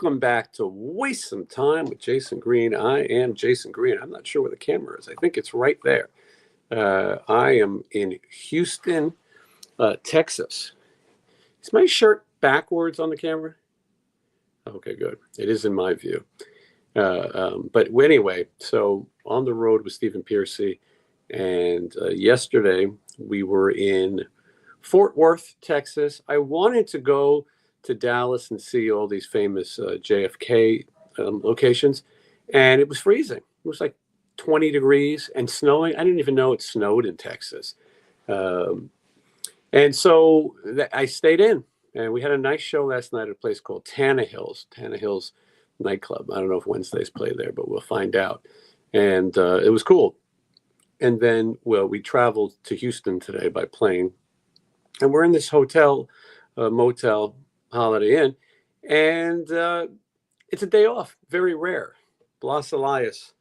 Welcome back to Waste Some Time with Jason Green. I am Jason Green. I'm not sure where the camera is. I think it's right there. I am in Houston, Texas. Is my shirt backwards on the camera? Okay, good. It is in my view. But anyway, so on the road with Stephen Piercy. And yesterday we were in Fort Worth, Texas. I wanted to go to Dallas and see all these famous JFK locations. And it was freezing. It was like 20 degrees and snowing. I didn't even know it snowed in Texas. And so I stayed in. And we had a nice show last night at a place called Tannehill's nightclub. I don't know if Wednesdays play there, but we'll find out. And it was cool. And then, well, we traveled to Houston today by plane. And we're in this hotel, motel, Holiday Inn. And it's a day off, very rare. Blas Elias,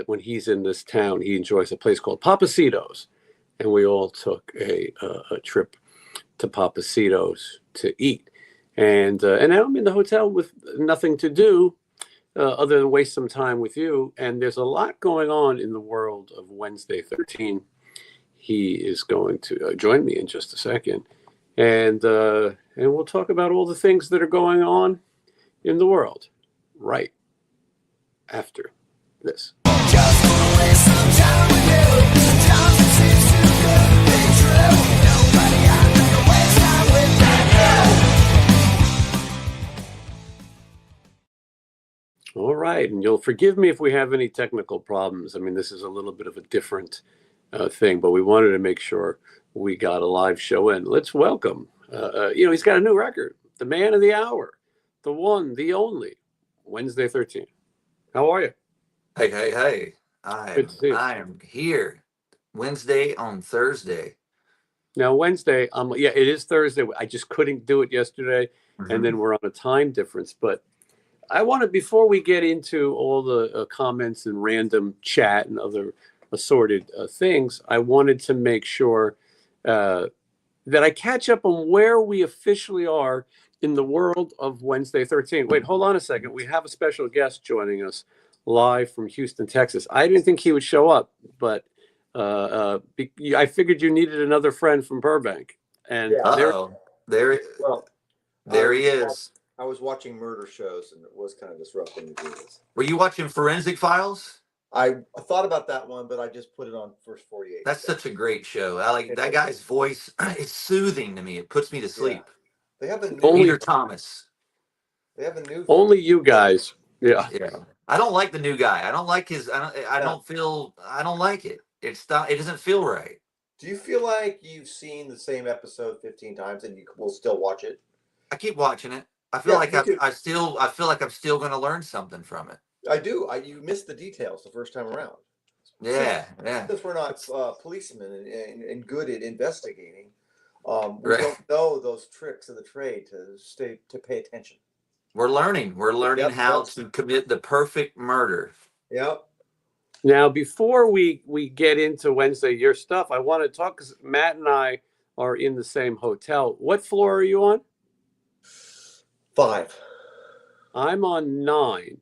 when he's in this town, he enjoys a place called Papacitos. And we all took a trip to Papacitos to eat. And now I'm in the hotel with nothing to do other than waste some time with you. And there's a lot going on in the world of Wednesday 13. He is going to join me in just a second. And we'll talk about all the things that are going on in the world right after this. Just wanna waste some time with you. Sometimes it seems too good to be true. Nobody out there to waste time with you. All right, and you'll forgive me if we have any technical problems. I mean, this is a little bit of a different thing, but we wanted to make sure we got a live show in. Let's welcome, he's got a new record, the man of the hour, the one, the only, Wednesday 13. How are you? Hey. I am here Wednesday on Thursday. Now, Wednesday, it is Thursday. I just couldn't do it yesterday, and then we're on a time difference. But I wanted, before we get into all the comments and random chat and other assorted things, I wanted to make sure that I catch up on where we officially are in the world of Wednesday 13. Wait, hold on a second. We have a special guest joining us live from Houston, Texas. I didn't think he would show up, but I figured you needed another friend from Burbank. And there he is. I was watching murder shows, and it was kind of disrupting to do this. Were you watching Forensic Files? I thought about that one, but I just put it on first 48. That's such a great show. I like that guy's voice. It's soothing to me. It puts me to sleep. Yeah. They have a new Peter Thomas. They have a new. Only you guys. Yeah. I don't like the new guy. I don't like his. I don't like it. It doesn't feel right. Do you feel like you've seen the same episode 15 times and you will still watch it? I keep watching it. I feel like I feel like I'm still going to learn something from it. I do. You missed the details the first time around. Yeah. Because we're not policemen and good at investigating, we don't know those tricks of the trade to pay attention. We're learning. We're learning how to commit the perfect murder. Yep. Now, before we get into Wednesday, your stuff, I want to talk, because Matt and I are in the same hotel. What floor are you on? 5. I'm on 9.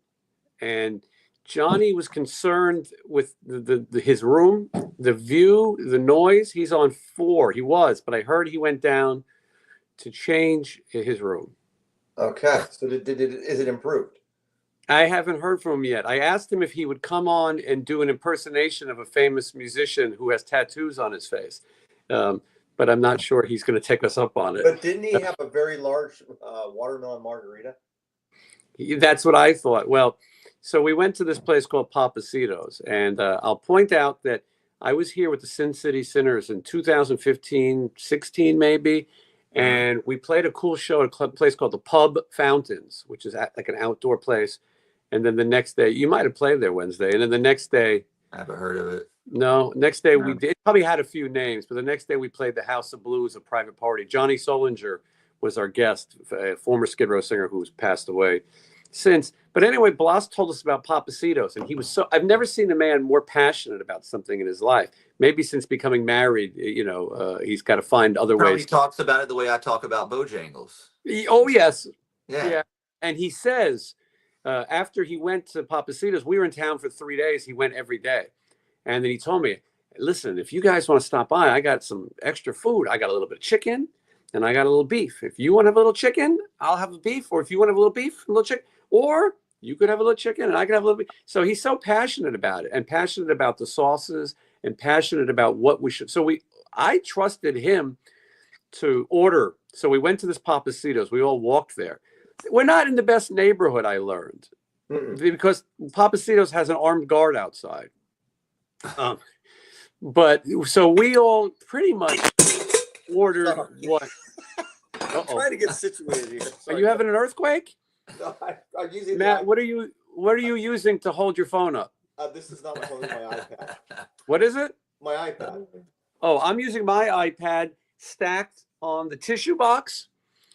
And Johnny was concerned with his room, the view, the noise. He's on 4. He was, but I heard he went down to change his room. Okay. So is it improved? I haven't heard from him yet. I asked him if he would come on and do an impersonation of a famous musician who has tattoos on his face. But I'm not sure he's going to take us up on it. But didn't he have a very large watermelon margarita? That's what I thought. Well, so we went to this place called Papacitos. And I'll point out that I was here with the Sin City Sinners in 2015, 16 maybe. And we played a cool show at a place called the Pub Fountains, which is like an outdoor place. And then the next day, you might have played there Wednesday. And then the next day. I haven't heard of it. No, next day we did. It probably had a few names, but the next day we played the House of Blues, a private party. Johnny Solinger was our guest, a former Skid Row singer who's passed away since. But anyway, Blas told us about Papacitos, and he was I've never seen a man more passionate about something in his life. Maybe since becoming married, he's got to find other ways. He talks about it the way I talk about Bojangles. Oh, yes. Yeah. and he says, after he went to Papacitos, we were in town for 3 days. He went every day. And then he told me, listen, if you guys want to stop by, I got some extra food. I got a little bit of chicken and I got a little beef. If you want to have a little chicken, I'll have a beef. Or if you want to have a little beef, a little chicken, or you could have a little chicken and I could have a little beef. So he's so passionate about it, and passionate about the sauces, and passionate about what we should. So I trusted him to order. So we went to this Papacitos. We all walked there. We're not in the best neighborhood, I learned, because Papacitos has an armed guard outside. But so we all pretty much ordered what? I'm trying to get situated here. Are you having an earthquake? No, I'm using Matt, what are you using to hold your phone up? This is not my phone, it's my iPad. What is it? My iPad. Oh, I'm using my iPad stacked on the tissue box.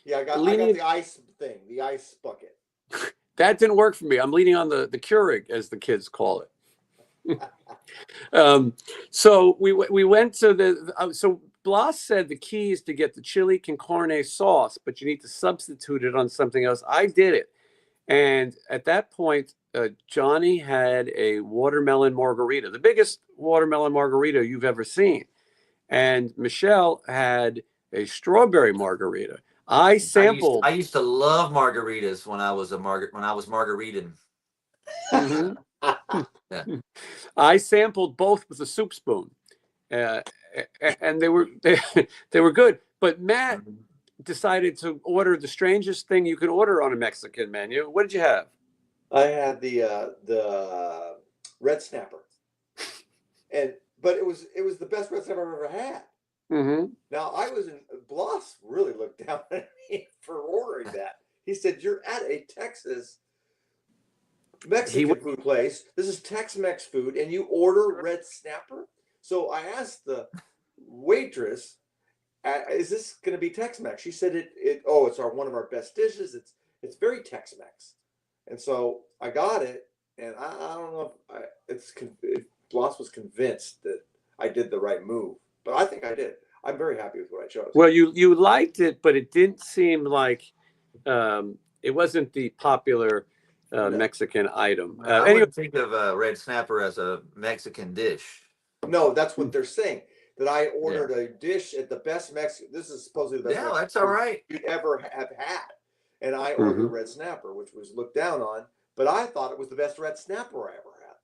Yeah, I got the ice thing, the ice bucket. That didn't work for me. I'm leaning on the Keurig, as the kids call it. So we went to so Blas said the key is to get the chili con carne sauce, but you need to substitute it on something else. I did it. And at that point, Johnny had a watermelon margarita, the biggest watermelon margarita you've ever seen. And Michelle had a strawberry margarita. I sampled. I used to love margaritas when I was margaritan. Mm-hmm. Yeah. I sampled both with a soup spoon, and they were good. But Matt decided to order the strangest thing you could order on a Mexican menu. What did you have? I had the red snapper, but it was the best red snapper I've ever had. Mm-hmm. Now Blas really looked down at me for ordering that. He said, "You're at a Texas Mexican food place. This is Tex-Mex food, and you order red snapper." So I asked the waitress, "Is this going to be Tex-Mex?" She said, it's one of our best dishes. It's very Tex-Mex." And so I got it, and I don't know if Blas was convinced that I did the right move, but I think I did. I'm very happy with what I chose. Well, you liked it, but it didn't seem like it wasn't the popular Mexican item. I wouldn't think of red snapper as a Mexican dish. No, that's what they're saying. That I ordered a dish at the best Mexican. This is supposedly the best. Yeah, Mexican that's all right. you'd ever have had. And I ordered red snapper, which was looked down on, but I thought it was the best red snapper I ever had.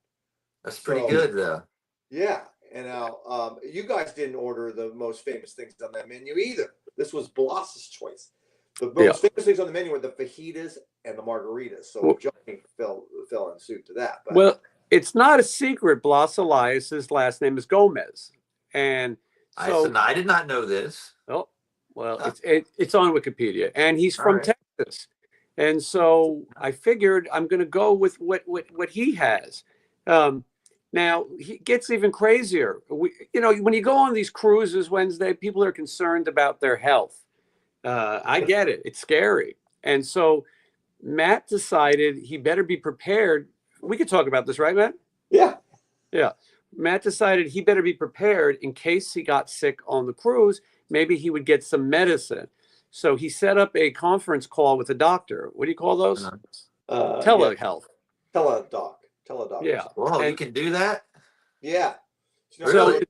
That's pretty good, though. Yeah, and now you guys didn't order the most famous things on that menu either. This was Blas's choice. The most famous things on the menu were the fajitas and the margaritas. So Johnny fell in suit to that. But. Well, it's not a secret. Blas Elias's last name is Gomez, and so I did not know this. Oh, well, it's on Wikipedia, and he's from Texas, and so I figured I'm going to go with what he has. Now he gets even crazier. When you go on these cruises Wednesday, people are concerned about their health. I get it; it's scary, and so Matt decided he better be prepared. We could talk about this, right, Matt? Yeah. Matt decided he better be prepared in case he got sick on the cruise. Maybe he would get some medicine. So he set up a conference call with a doctor. What do you call those? Telehealth. Teledoc. Yeah. Well, you can do that? Yeah. Really?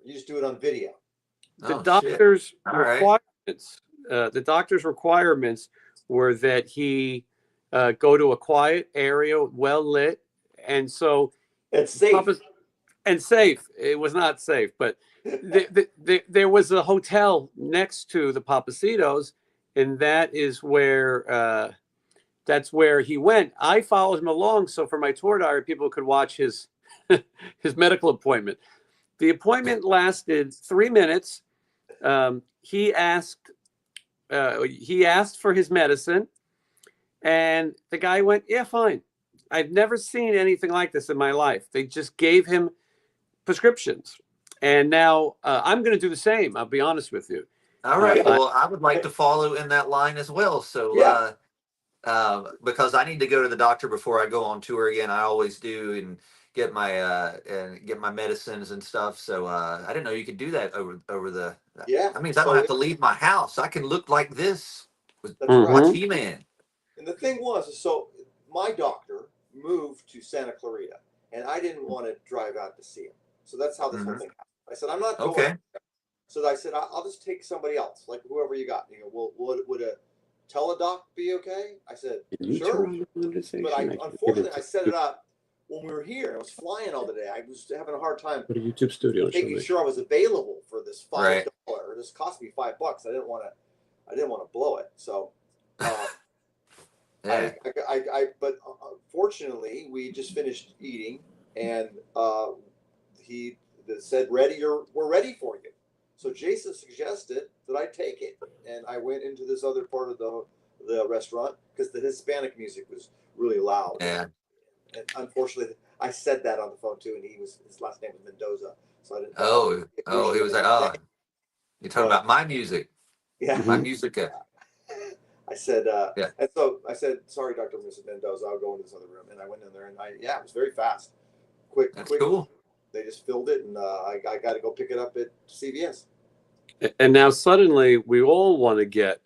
You just do it on video. The doctor's requirements. The doctor's requirements were that he go to a quiet area, well lit, and so it's safe. Safe. It was not safe, but there was a hotel next to the Papacitos, and that's where he went. I followed him along, so for my tour diary, people could watch his medical appointment. The appointment lasted 3 minutes. He asked for his medicine, and the guy went, "Yeah, fine." I've never seen anything like this in my life. They just gave him prescriptions. And now I'm going to do the same. I'll be honest with you. All right. Well, I would like to follow in that line as well. So, because I need to go to the doctor before I go on tour again. I always do, and get my medicines and stuff. So I didn't know you could do that over the. Yeah. That means I don't have to leave my house. I can look like this. That's right. Watch He-Man. And the thing was, so my doctor moved to Santa Clarita, and I didn't want to drive out to see him. So that's how this whole thing happened. I said, I'm not going. Okay. So I said, I'll just take somebody else, like whoever you got. You know, would a teledoc be okay? I said, sure. But unfortunately, I set it up when we were here. I was flying all the day. I was having a hard time Put a YouTube studio. making sure I was available for this $5. This cost me $5. I didn't want to blow it. So, but fortunately, we just finished eating, and he said, we're ready for you. So Jason suggested that I take it, and I went into this other part of the restaurant because the Hispanic music was really loud. Yeah. And unfortunately, I said that on the phone too, and his last name was Mendoza, so I didn't. He was like, you're talking about my music. Yeah, my music. I said, and so I said, sorry, Dr. Mrs. Mendoza, I'll go into this other room, and I went in there, and it was very fast, quick. That's cool. They just filled it, and I got to go pick it up at CVS. And now suddenly we all want to get,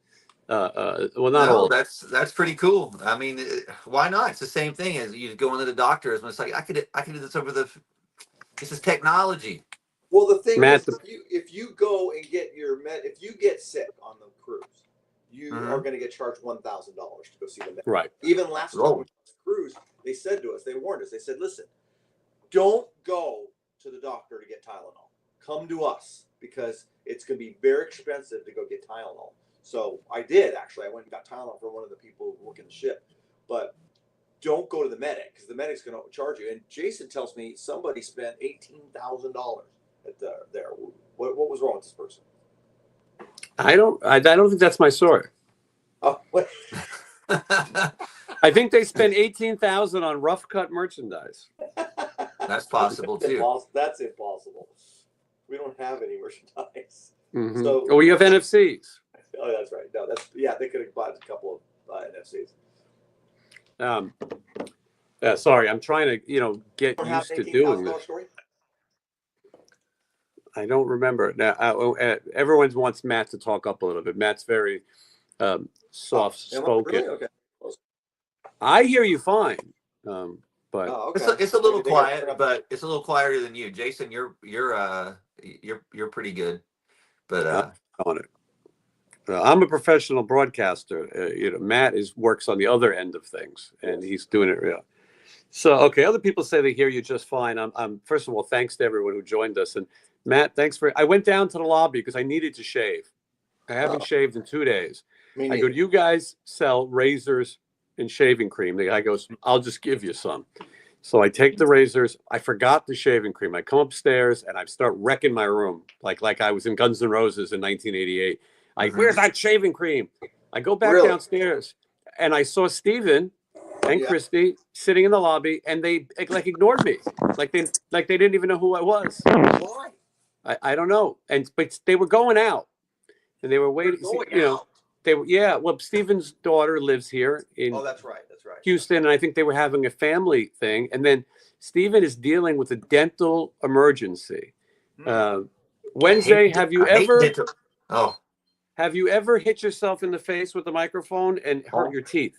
well, not all. That's pretty cool. I mean, why not? It's the same thing as you go into the doctor. It's like I could do this over the. This is technology. Well, the thing is, if you go and get if you get sick on the cruise, you are going to get charged $1,000 to go see the med. Right. Even last time we went on the cruise, they said to us, they warned us. They said, listen, don't go to the doctor to get Tylenol. Come to us, because it's going to be very expensive to go get Tylenol. So I did, actually. I went and got Tylenol for one of the people who work in the ship. But don't go to the medic, because the medic's going to charge you. And Jason tells me somebody spent $18,000 at there. What was wrong with this person? I don't think that's my story. Oh, what? I think they spent $18,000 on rough cut merchandise. That's possible too. That's impossible. We don't have any merchandise. Mm-hmm. So, we have NFCs. Oh, that's right. No, they could have bought a couple of NFCs. Sorry, I'm trying to get used to doing this. Story? I don't remember now. Everyone wants Matt to talk up a little bit. Matt's very soft spoken. Really? Okay. I hear you fine, but it's a little quiet, but it's a little quieter than you, Jason. You're pretty good, but on it. I'm a professional broadcaster. Matt works on the other end of things, and he's doing it real. So, okay, other people say they hear you just fine. I'm first of all, thanks to everyone who joined us, and Matt, thanks I went down to the lobby because I needed to shave. I haven't shaved in 2 days. I go, you guys sell razors and shaving cream. The guy goes, I'll just give you some. So I take the razors. I forgot the shaving cream. I come upstairs and I start wrecking my room like I was in Guns N' Roses in 1988. Where's that shaving cream? I go back downstairs and I saw Steven and Christy sitting in the lobby, and they ignored me, like they didn't even know who I was. Why? I don't know. But they were going out, and they were waiting. Well, Steven's daughter lives here in. Oh, that's right. Houston, and I think they were having a family thing, and then Steven is dealing with a dental emergency. Wednesday, have you ever hit yourself in the face with the microphone and hurt your teeth?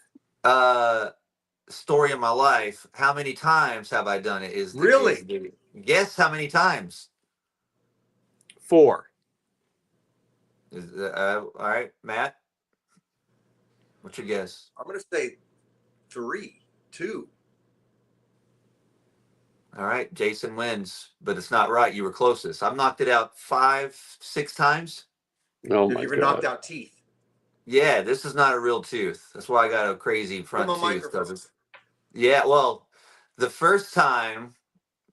Story of my life. How many times have I done it? Guess how many times? 4. All right, Matt. What's your guess? I'm going to say 2. All right, Jason wins, but it's not right. You were closest. I've knocked it out 5, 6 times. Oh, have you ever knocked out teeth? Yeah, this is not a real tooth. That's why I got a crazy front tooth. Yeah, well, the first time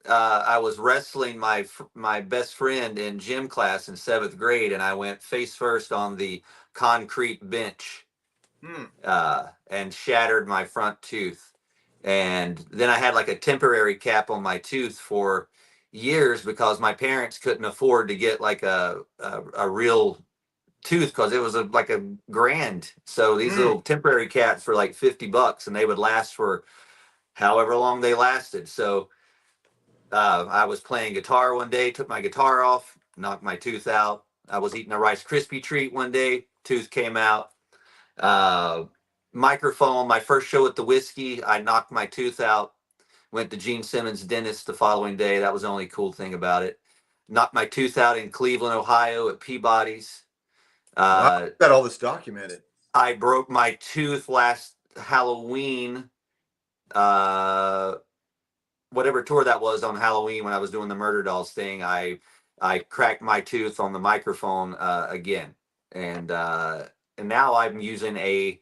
I was wrestling my best friend in gym class in 7th grade, and I went face first on the concrete bench and shattered my front tooth. And then I had like a temporary cap on my tooth for years because my parents couldn't afford to get like a real tooth because it was like a grand. So these little temporary caps for like $50, and they would last for however long they lasted. So I was playing guitar one day, took my guitar off, knocked my tooth out. I was eating a Rice Krispie treat one day, tooth came out. microphone. My first show at the Whiskey, I knocked my tooth out. Went to Gene Simmons' dentist the following day. That was the only cool thing about it. Knocked my tooth out in Cleveland, Ohio at Peabody's. Wow, got all this documented. I broke my tooth last Halloween. Whatever tour that was on Halloween when I was doing the Murder Dolls thing, I cracked my tooth on the microphone again, and now I'm using a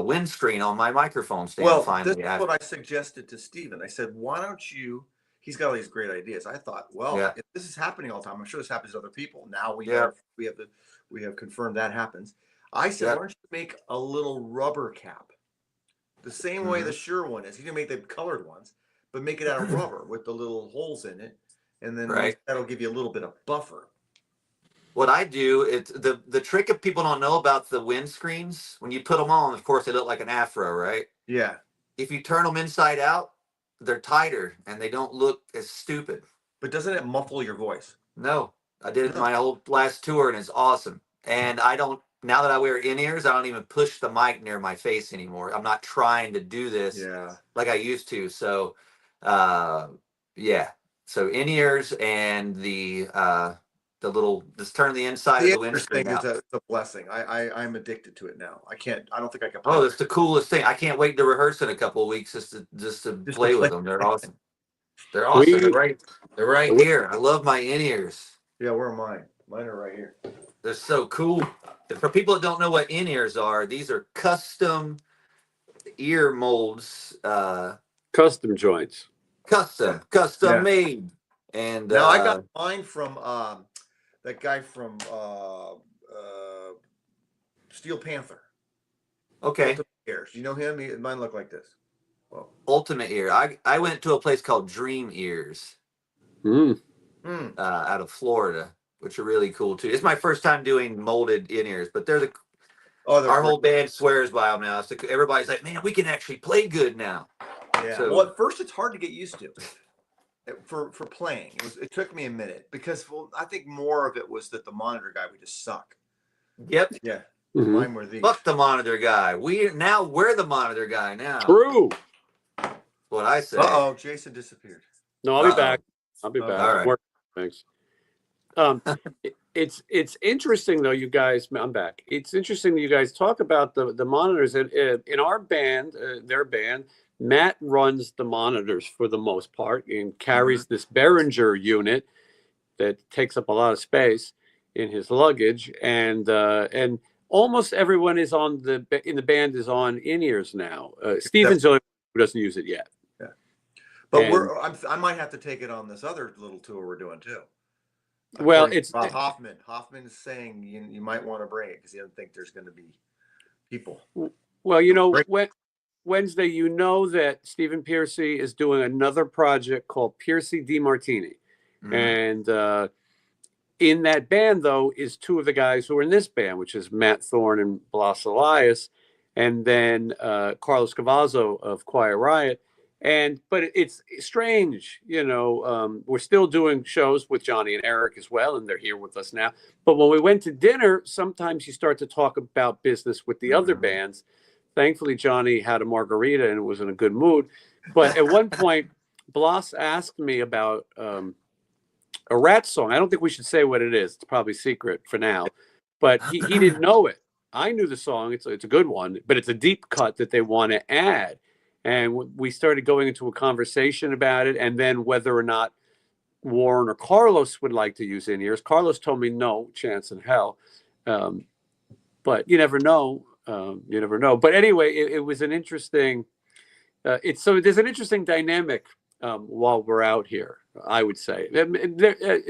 windscreen on my microphone stand. Well, finally, this is what I suggested to Steven. I said, why don't you? He's got all these great ideas. I thought, well, if this is happening all the time, I'm sure this happens to other people. Now we have confirmed that happens. I said, why don't you make a little rubber cap, the same way the Shure one is? You can make the colored ones, but make it out of rubber with the little holes in it, and then that'll give you a little bit of buffer. What I do, it's the trick if people don't know about the windscreens, when you put them on, of course, they look like an afro, right? Yeah. If you turn them inside out, they're tighter and they don't look as stupid. But doesn't it muffle your voice? No. I did it my whole last tour and it's awesome. And I don't, now that I wear in-ears, I don't even push the mic near my face anymore. I'm not trying to do this like I used to. So, so in-ears and the little, just turn the inside of the windscreen out. Is a blessing. I'm addicted to it now. I don't think I can. Oh, that's the coolest thing. I can't wait to rehearse in a couple of weeks just to play with them. They're awesome. They're awesome. They're right here. I love my in-ears. Yeah, where are mine? Mine are right here. They're so cool. For people that don't know what in-ears are, these are custom ear molds. Custom joints. Custom made. And now I got mine from that guy from Steel Panther. Okay. Ears. You know him? Mine look like this. Well, Ultimate Ear. I went to a place called Dream Ears out of Florida, which are really cool too. It's my first time doing molded in-ears, but they're our whole band swears by them now. So everybody's like, man, we can actually play good now. Yeah. So, well, at first it's hard to get used to. For playing, it took me a minute because I think more of it was that the monitor guy would just suck. Yep. Yeah. Mine were these. Fuck the monitor guy. We're the monitor guy now. True. What I say. Uh-oh, Jason disappeared. No, I'll be back. I'll be back. All right. Thanks. It's interesting though, you guys. I'm back. It's interesting that you guys talk about the monitors in our band, their band. Matt runs the monitors for the most part and carries this Behringer unit that takes up a lot of space in his luggage, and almost everyone is in the band is on in-ears now. Steven's the only one who doesn't use it yet. Yeah, but I might have to take it on this other little tour we're doing too. Well, it's Hoffman. Hoffman is saying you might want to bring it because he doesn't think there's going to be people. Well, Wednesday, you know that Stephen Piercy is doing another project called Piercy DeMartini. And in that band, though, is two of the guys who are in this band, which is Matt Thorne and Blas Elias, and then Carlos Cavazzo of Quiet Riot. But it's strange, we're still doing shows with Johnny and Eric as well, and they're here with us now. But when we went to dinner, sometimes you start to talk about business with the other bands. Thankfully, Johnny had a margarita and was in a good mood. But at one point, Blas asked me about a RATT song. I don't think we should say what it is. It's probably secret for now. But he didn't know it. I knew the song. It's a good one, but it's a deep cut that they want to add. And we started going into a conversation about it, and then whether or not Warren or Carlos would like to use in-ears. Carlos told me no chance in hell. But you never know. You never know. But anyway, it was an interesting. So there's an interesting dynamic while we're out here. I would say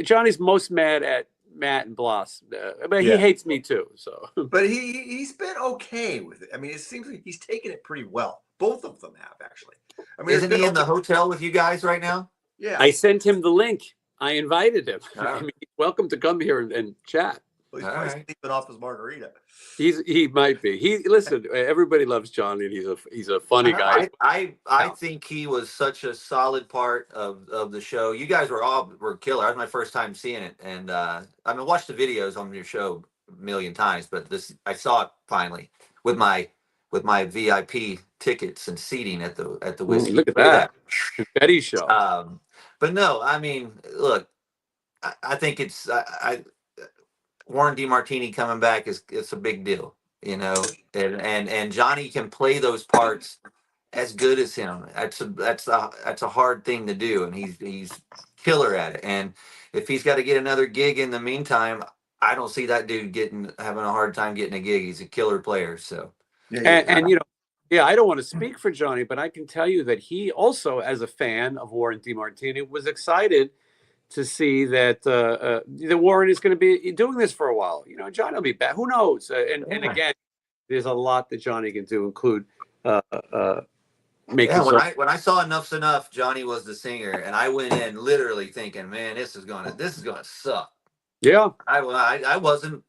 Johnny's most mad at Matt and Blas, but he hates me too. So, but he's been okay with it. I mean, it seems like he's taken it pretty well. Both of them have actually. I mean, isn't he in the hotel with you guys right now? Yeah, I sent him the link. I invited him. Oh. I mean, he's welcome to come here and chat. Well, he's probably sleeping off his margarita. He might be. Listen. Everybody loves Johnny, and he's a funny guy. I think he was such a solid part of the show. You guys were killer. That was my first time seeing it, and I mean, watched the videos on your show a million times, but I saw it finally with my with my VIP tickets and seating at the whiskey. Look at that. Confetti show. But no, I mean, look, I think it's Warren DeMartini coming back it's a big deal, you know, and Johnny can play those parts as good as him. That's a hard thing to do, and he's killer at it. And if he's got to get another gig in the meantime, I don't see that dude having a hard time getting a gig. He's a killer player. So and you know, yeah, I don't want to speak for Johnny, but I can tell you that he also, as a fan of Warren DeMartini, was excited to see that Warren is going to be doing this for a while. You know, Johnny will be back. Who knows? And again, there's a lot that Johnny can do, include when I saw Enough's Enough, Johnny was the singer, and I went in literally thinking, man, this is gonna suck. Yeah, I wasn't,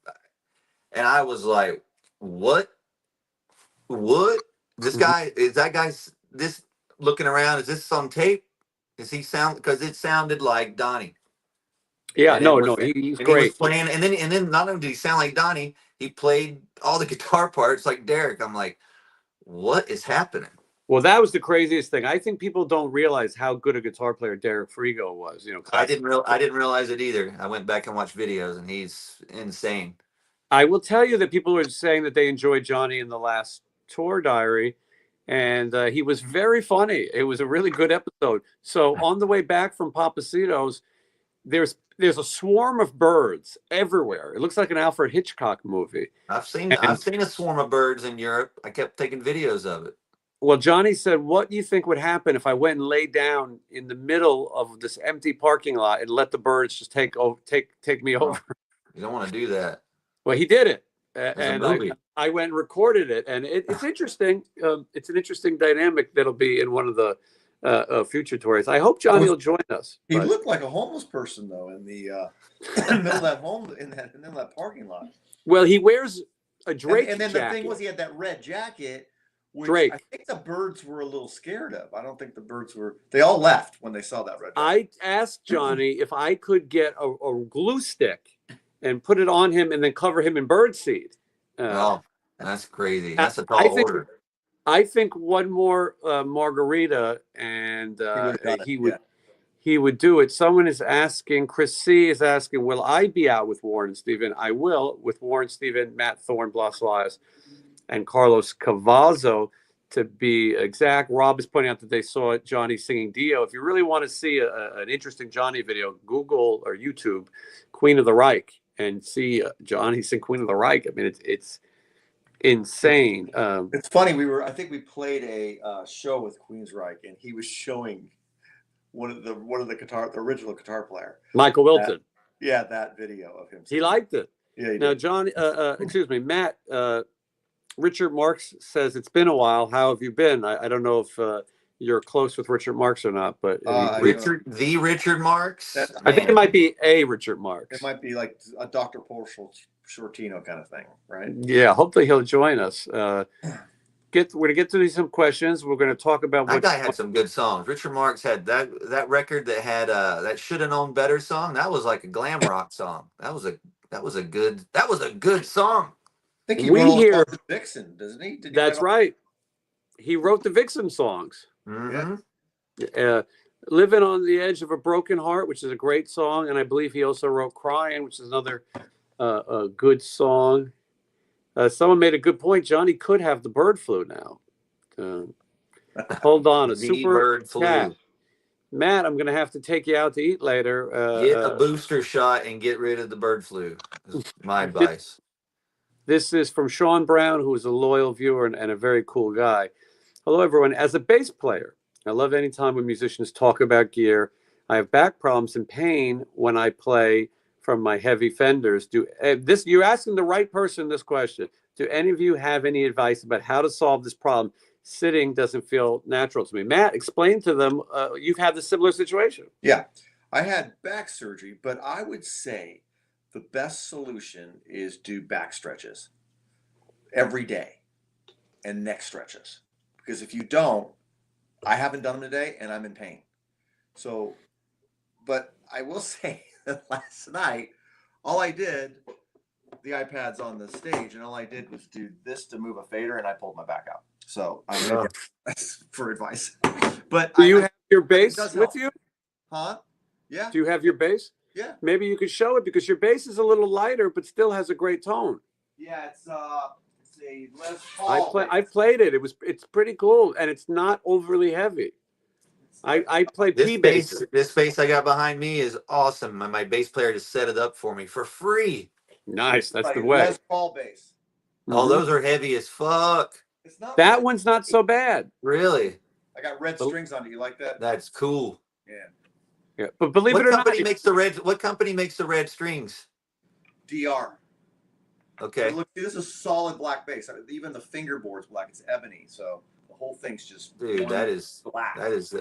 and I was like, what? This guy is that guy's this looking around? Is this on tape? Does he sound? Because it sounded like Donnie. Yeah, he's great. He was playing, and then not only did he sound like Donnie, he played all the guitar parts like Derek. I'm like, what is happening? Well, that was the craziest thing. I think people don't realize how good a guitar player Derek Frigo was. You know, I didn't realize it either. I went back and watched videos, and he's insane. I will tell you that people were saying that they enjoyed Johnny in the last tour diary, and he was very funny. It was a really good episode. So on the way back from Papacitos, there's a swarm of birds everywhere. It looks like an Alfred Hitchcock movie. I've seen a swarm of birds in Europe. I kept taking videos of it. Well, Johnny said, what do you think would happen if I went and laid down in the middle of this empty parking lot and let the birds just take me over? You don't want to do that. Well, he did it. And I went and recorded it. And it's interesting. It's an interesting dynamic that'll be in one of the future tours. I hope Johnny will join us. He looked like a homeless person, though, in the middle of that in that parking lot. Well, he wears a Drake and then jacket. The thing was, he had that red jacket, which Drake. I think the birds were a little scared of. I don't think the birds were. They all left when they saw that red jacket. I asked Johnny if I could get a glue stick and put it on him and then cover him in birdseed. That's crazy. That's a tall order. I think one more margarita and he would do it. Someone is asking, Chris C is asking, will I be out with Warren and Steven? I will, with Warren, Steven, Matt Thorne, Blas Elias, and Carlos Cavazzo, to be exact. Rob is pointing out that they saw Johnny singing Dio. If you really want to see an interesting Johnny video, Google or YouTube Queen of the Reich and see Johnny sing Queen of the Reich. I mean, it's insane. It's funny. I think we played a show with Queensryche, and he was showing one of the original guitar player, Michael Wilton. That video of him. He liked it. Yeah. Now, John, excuse me, Matt. Richard Marks says it's been a while. How have you been? I don't know if you're close with Richard Marks or not, but Richard Marks. I think it might be a Richard Marks. It might be like a Dr. Paul Shortino kind of thing, right? Yeah, hopefully he'll join us. We're gonna get to some questions. We're gonna talk about that guy had some good songs. Richard Marks had that record that had that Should Have Known Better song. That was like a glam rock song. That was a good song. I think he wrote the Vixen, doesn't he? That's right. He wrote the Vixen songs. Mm-hmm. Living on the Edge of a Broken Heart, which is a great song, and I believe he also wrote Crying, which is another a good song. Someone made a good point. Johnny could have the bird flu now. Hold on, super bird flu. Cat. Matt, I'm going to have to take you out to eat later. Get a booster shot and get rid of the bird flu. Is my advice. This is from Sean Brown, who is a loyal viewer and a very cool guy. Hello, everyone. As a bass player, I love any time when musicians talk about gear. I have back problems and pain when I play from my heavy Fenders. You're asking the right person this question. Do any of you have any advice about how to solve this problem? Sitting doesn't feel natural to me. Matt, explain to them. You've had the similar situation. Yeah, I had back surgery, but I would say the best solution is do back stretches every day and neck stretches. Because if you don't, I haven't done them today and I'm in pain. So, but I will say that last night, all I did the iPads on the stage, and all I did was do this to move a fader, and I pulled my back out. So that's for advice. But Do you have your it bass does with help. you? Huh? Yeah. Do you have your bass? Yeah. Maybe you could show it because your bass is a little lighter, but still has a great tone. Yeah, it's a Les Paul. I played it. It's pretty cool, and it's not overly heavy. I play P bass. This bass I got behind me is awesome. My bass player just set it up for me for free. Nice, that's like the way. Les Paul bass. Oh, those are heavy as fuck. It's not That bad. one's not so bad. Really? I got red strings on it. You like that? That's cool. Yeah. Yeah, but believe What it or company not, makes the red? What company makes the red strings? DR. Okay. Look, this is solid black bass. I mean, even the fingerboard's black. It's ebony, so the whole thing's just Dude, that is black. That is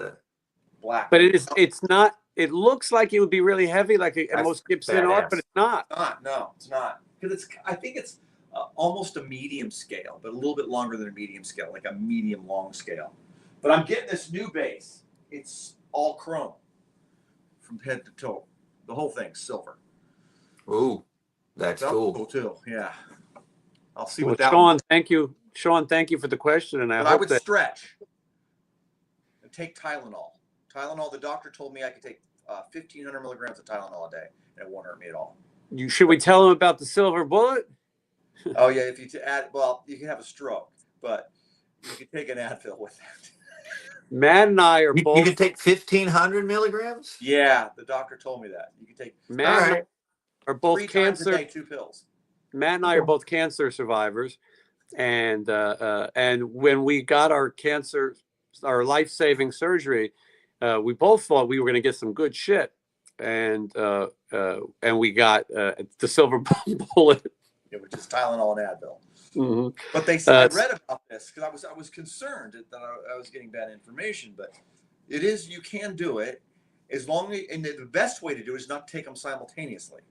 black. but it's not. It looks like it would be really heavy, like That's most Gibson are, but it's not. No, it's not. Because I think it's almost a medium scale, but a little bit longer than a medium scale, like a medium long scale. But I'm getting this new bass. It's all chrome from head to toe. The whole thing's silver. Ooh, that's cool. Cool too. Yeah. I'll see Well, what that Sean, one. thank you, Sean. Thank you for the question, and But I would stretch and take Tylenol. The doctor told me I could take 1,500 milligrams of Tylenol a day, and it won't hurt me at all. Should we tell him about the silver bullet? Oh yeah, if you add, well, you can have a stroke, but you can take an Advil with that. Matt and I are both. You can take 1,500 milligrams. Yeah, the doctor told me that you can take. Matt and I are both 3 times a cancer. day, 2 pills. Matt and I are both cancer survivors, and when we got our life-saving surgery, we both thought we were going to get some good shit, and we got the silver bullet. Yeah, which is Tylenol and Advil. Mm-hmm. But they said I read about this because I was concerned that I was getting bad information. But it is, you can do it as long as, and the best way to do it is not take them simultaneously.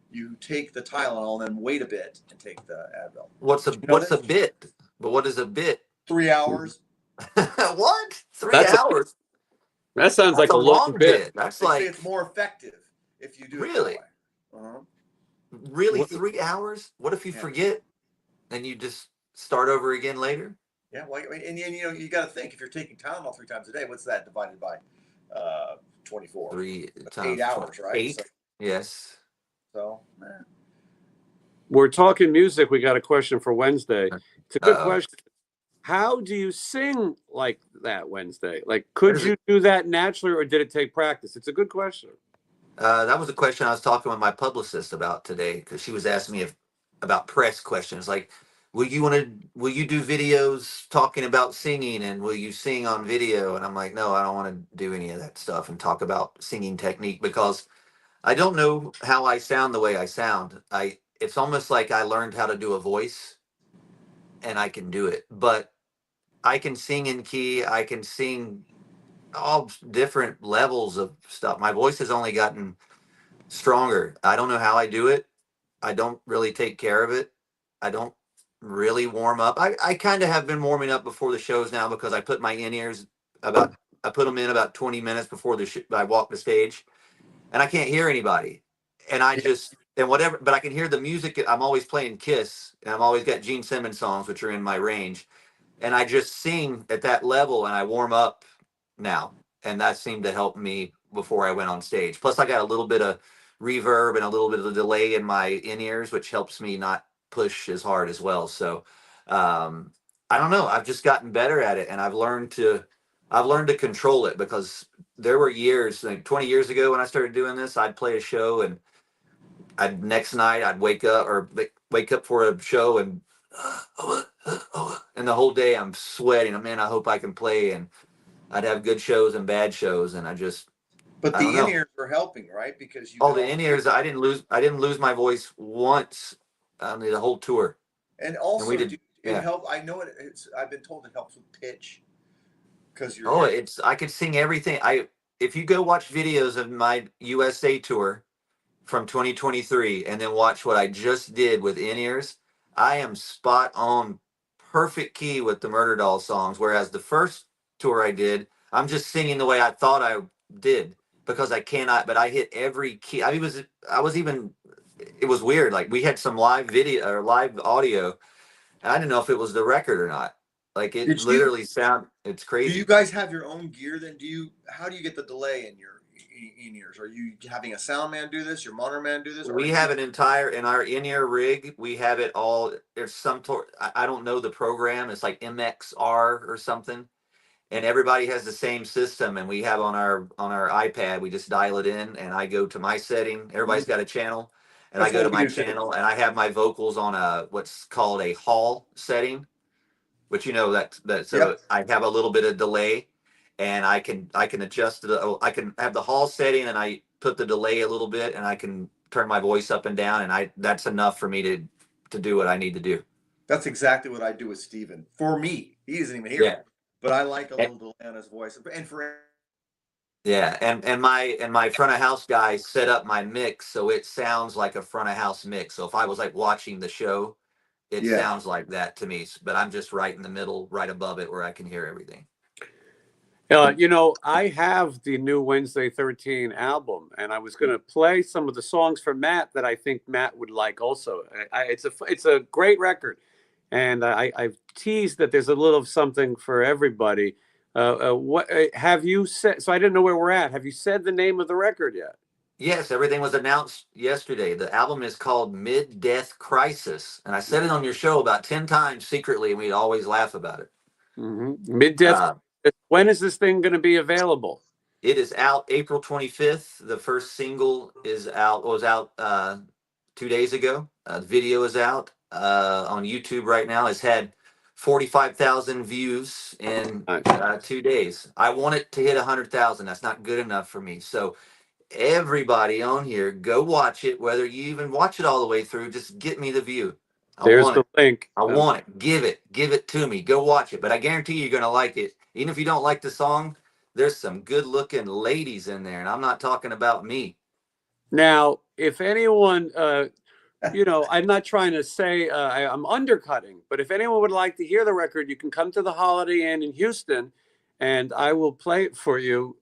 You take the Tylenol and then wait a bit and take the Advil. What's a bit? But what is a bit? 3 hours. What? 3 hours? That sounds like a long bit. That's they like say it's more effective if you do it really. That way. Really, 3 hours? What if you forget and you just start over again later? Yeah, well, and you know, you got to think if you're taking Tylenol 3 times a day, what's that divided by 24? 3 That's times 8 hours, right? 8. Yes. So, We're talking music. We got a question for Wednesday. It's a good question. How do you sing like that Wednesday? Like, could you do that naturally, or did it take practice? It's a good question. That was a question I was talking with my publicist about today, because she was asking me about press questions like, will you do videos talking about singing, and will you sing on video? And I'm like, no, I don't want to do any of that stuff and talk about singing technique, because I don't know how I sound the way I sound. It's almost like I learned how to do a voice and I can do it, but I can sing in key. I can sing all different levels of stuff. My voice has only gotten stronger. I don't know how I do it. I don't really take care of it. I don't really warm up. I kind of have been warming up before the shows now, because I put my in-ears I put them in about 20 minutes before I walk the stage, and I can't hear anybody. And but I can hear the music. I'm always playing Kiss, and I've always got Gene Simmons songs, which are in my range. And I just sing at that level, and I warm up now. And that seemed to help me before I went on stage. Plus, I got a little bit of reverb and a little bit of a delay in my in-ears, which helps me not push as hard as well. So I don't know. I've just gotten better at it, and I've learned to control it, because there were years, like 20 years ago when I started doing this, I'd play a show, and next night I'd wake up for a show, and the whole day I'm sweating. Man, I hope I can play. And I'd have good shows and bad shows, and But the in-ears are helping, right? Because the in-ears, I didn't lose my voice once on the whole tour. And also, it helps. I know I've been told it helps with pitch. Because I could sing everything. If you go watch videos of my USA tour from 2023 and then watch what I just did with in-ears, I am spot on, perfect key with the Murder Doll songs. Whereas the first tour I did, I'm just singing the way I thought I did, because I cannot, but I hit every key. I was even it was weird. Like we had some live video or live audio, and I didn't know if it was the record or not. Like it Did you? literally it's Do you crazy. guys have your own gear then? How do you get the delay in your in-ears? Are you having a sound man do this, your monitor man do this? Or We have an entire in our in-ear rig. We have it all. There's I don't know the program. It's like MXR or something, and everybody has the same system. And we have on our iPad. We just dial it in, and I go to my setting. Everybody's got a channel, and I That's go to what we my do too. channel, and I have my vocals on a what's called a hall setting, which so Yep. I have a little bit of delay, and I can adjust I can have the hall setting, and I put the delay a little bit, and I can turn my voice up and down, and that's enough for me to do what I need to do. That's exactly what I do with Steven. For me, he isn't even here, Yeah. but I like a And- little delay on his voice. And for Yeah, and my front of house guy set up my mix so it sounds like a front of house mix. So if I was like watching the show, it Yeah. sounds like that to me. But I'm just right in the middle, right above it, where I can hear everything. I have the new Wednesday 13 album, and I was going to play some of the songs for Matt that I think Matt would like also. It's a great record, and I've teased that there's a little something for everybody. What have you said? So I didn't know where we're at. Have you said the name of the record yet? Yes, everything was announced yesterday. The album is called Mid-Death Crisis, and I said it on your show about 10 times secretly, and we'd always laugh about it. Mid-Death. Uh, When is this thing going to be available? it is out April 25th. The first single was out 2 days ago. The video is out on YouTube right now. It's had 45,000 views in 2 days. I want it to hit 100,000. That's not good enough for me. So everybody on here, go watch it. Whether you even watch it all the way through, just get me the view. There's the link. I want it. Give it to me. Go watch it. But I guarantee you're gonna like it. Even if you don't like the song, there's some good looking ladies in there, and I'm not talking about me. Now, if anyone, I'm not trying to say I'm undercutting, but if anyone would like to hear the record, you can come to the Holiday Inn in Houston, and I will play it for you.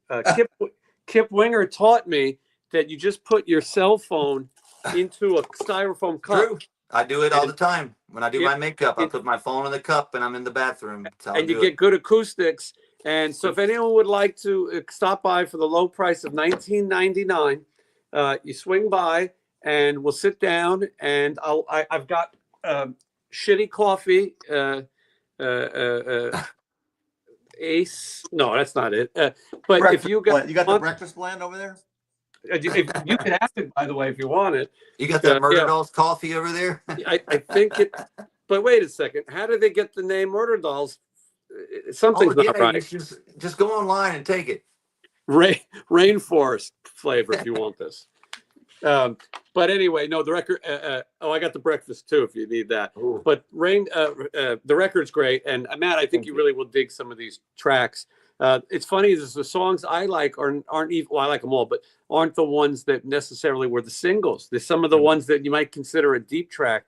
Kip Winger taught me that you just put your cell phone into a styrofoam cup. True. I do it all the time. When I do my makeup, I put my phone in the cup and I'm in the bathroom. And you get good acoustics. And so if anyone would like to stop by for the low price of $19.99, you swing by and we'll sit down, and I've got shitty coffee. Ace. No, that's not it. But breakfast if you blend. You got the breakfast blend over there? if you can have it, by the way, if you want it. You got that Murder Dolls coffee over there? I think it. But wait a second. How did they get the name Murder Dolls? Something's not right. Just go online and take it. Rainforest flavor if you want this. But anyway, no, the record. I got the breakfast too if you need that. Ooh. But the record's great, and Matt, I think you really will dig some of these tracks. It's funny is the songs I like aren't even. Well, I like them all, but aren't the ones that necessarily were the singles. There's some of the ones that you might consider a deep track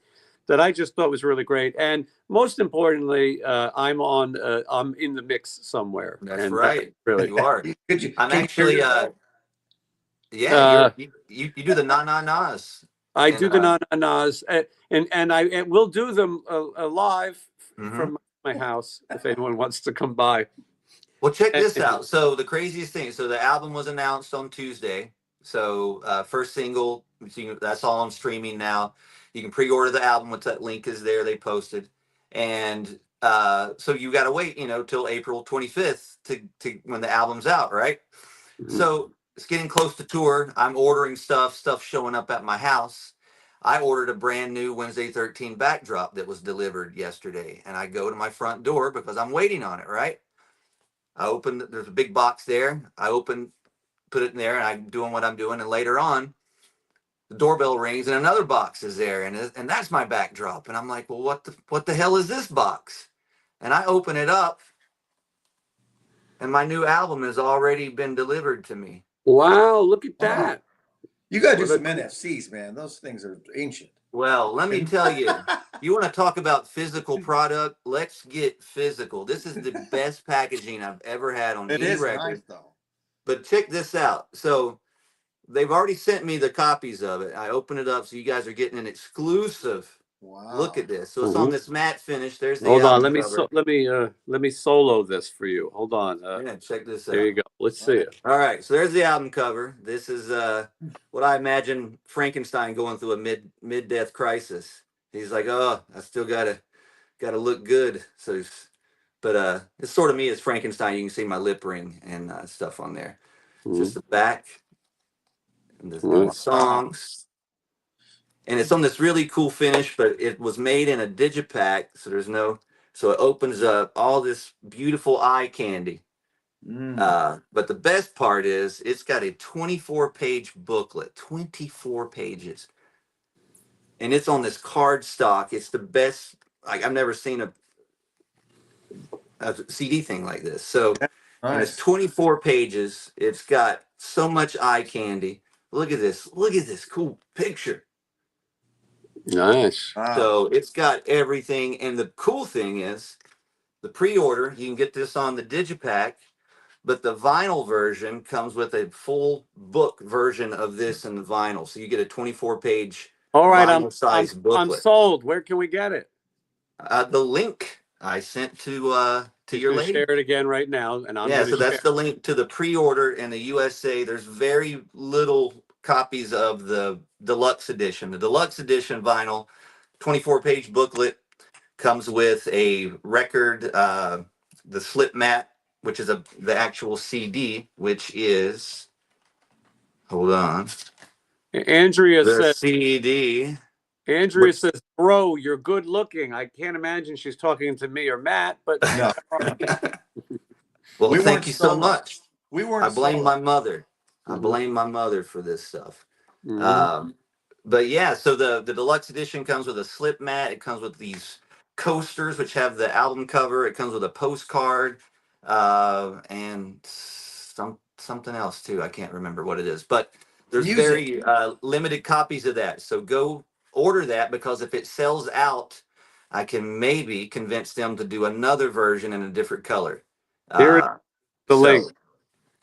that I just thought was really great. And most importantly, I'm in the mix somewhere. That's right. Really, you are. I'm actually. You do the na-na-nas. I do the na-na-nas, and I will do them live from my house if anyone wants to come by. Well, check this out. So the craziest thing. So the album was announced on Tuesday. So first single, that's all on streaming now. You can pre-order the album. Once that link is there, they posted. And so you got to wait, till April 25th to when the album's out, right? Mm-hmm. So it's getting close to tour. I'm ordering stuff showing up at my house. I ordered a brand new Wednesday 13 backdrop that was delivered yesterday. And I go to my front door because I'm waiting on it, right? I open, there's a big box there. I put it in there, and I'm doing what I'm doing. And later on, the doorbell rings and another box is there. And that's my backdrop. And I'm like, well, what the hell is this box? And I open it up, and my new album has already been delivered to me. Wow, look at that. You got to do some NFCs, man. Those things are ancient. Well, let me tell you, you want to talk about physical product? Let's get physical. This is the best packaging I've ever had on any record. Nice, though. But check this out. So they've already sent me the copies of it. I open it up so you guys are getting an exclusive. Wow. Look at this. So it's on this matte finish. There's the Hold on. album cover. Let me solo this for you. Hold on. Yeah, check this out. There you go. Let's see it. All right, so there's the album cover. This is what I imagine Frankenstein going through a mid-death crisis. He's like, oh, I still gotta look good. So, but it's sort of me as Frankenstein. You can see my lip ring and stuff on there. Just the back and the songs. And it's on this really cool finish, but it was made in a digipack, so it opens up all this beautiful eye candy. But the best part is it's got a 24-page booklet, 24 pages. And it's on this card stock. It's the best. Like, I've never seen a CD thing like this. So and it's 24 pages. It's got so much eye candy. Look at this. Look at this cool picture. Nice. Wow. So it's got everything. And the cool thing is the pre-order, you can get this on the digipack, but the vinyl version comes with a full book version of this in the vinyl. So you get a 24-page All right, vinyl-sized booklet. I'm sold. Where can we get it? The link I sent to your lady. Share it again right now, and so that's the link to the pre-order in the USA. There's very little copies of the deluxe edition. The deluxe edition vinyl, 24-page booklet, comes with a record, the slip mat, which is the actual CD, which is, hold on, Andrea the says, CD. Andrea says, bro, you're good looking. I can't imagine she's talking to me or Matt, but No. Well, We thank you so sold. much. We weren't. I blame sold. my mother. I blame my mother for this stuff. Mhm. But yeah, so the deluxe edition comes with a slip mat. It comes with these coasters, which have the album cover. It comes with a postcard and something else too. I can't remember what it is, but there's very limited copies of that. So go order that, because if it sells out, I can maybe convince them to do another version in a different color. Here is the link.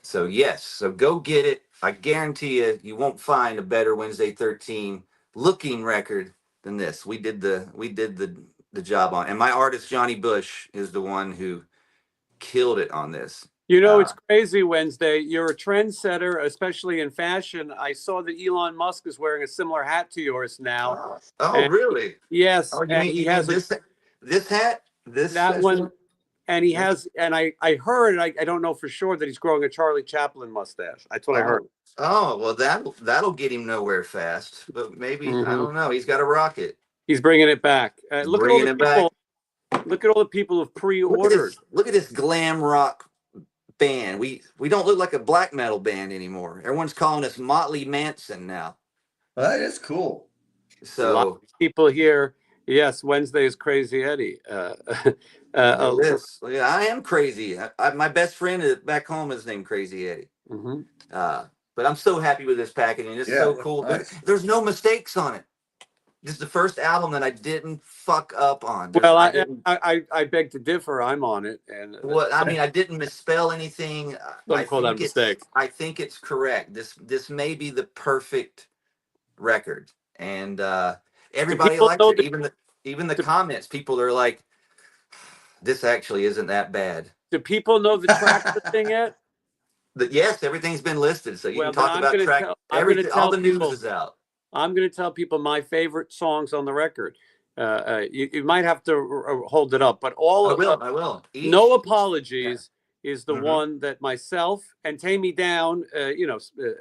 So yes, so go get it. I guarantee you won't find a better Wednesday 13 looking record than this. We did the job on, and my artist Johnny Bush is the one who killed it on this. You know, it's crazy, Wednesday. You're a trendsetter, especially in fashion. I saw that Elon Musk is wearing a similar hat to yours now. Oh, really? Yes. Oh, and he has this hat? That one. And he has, and I heard, I don't know for sure, that he's growing a Charlie Chaplin mustache. That's what I heard. Oh, well, that'll get him nowhere fast. But maybe, I don't know. He's got a rocket. He's bringing it back. Look at all the people. Look at all the people who've pre-ordered. Look at this glam rock band. We don't look like a black metal band anymore. Everyone's calling us Motley Manson now. That is cool. So a lot of people here. Yes, Wednesday is Crazy Eddie. Yeah, I am crazy. My best friend back home is named Crazy Eddie. But I'm so happy with this packaging. It's so cool. Nice. There's no mistakes on it. This is the first album that I didn't fuck up on. Well, I beg to differ. I'm on it, and I didn't misspell anything. Don't call that a mistake. I think it's correct. This may be the perfect record, and everybody likes it. Even the comments, people are like, "This actually isn't that bad." Do people know the track listing yet? Yes, everything's been listed, so you can talk about track. All the news is out. I'm going to tell people my favorite songs on the record. You might have to hold it up, but I will. No Apologies is the one that myself and Tammy Down,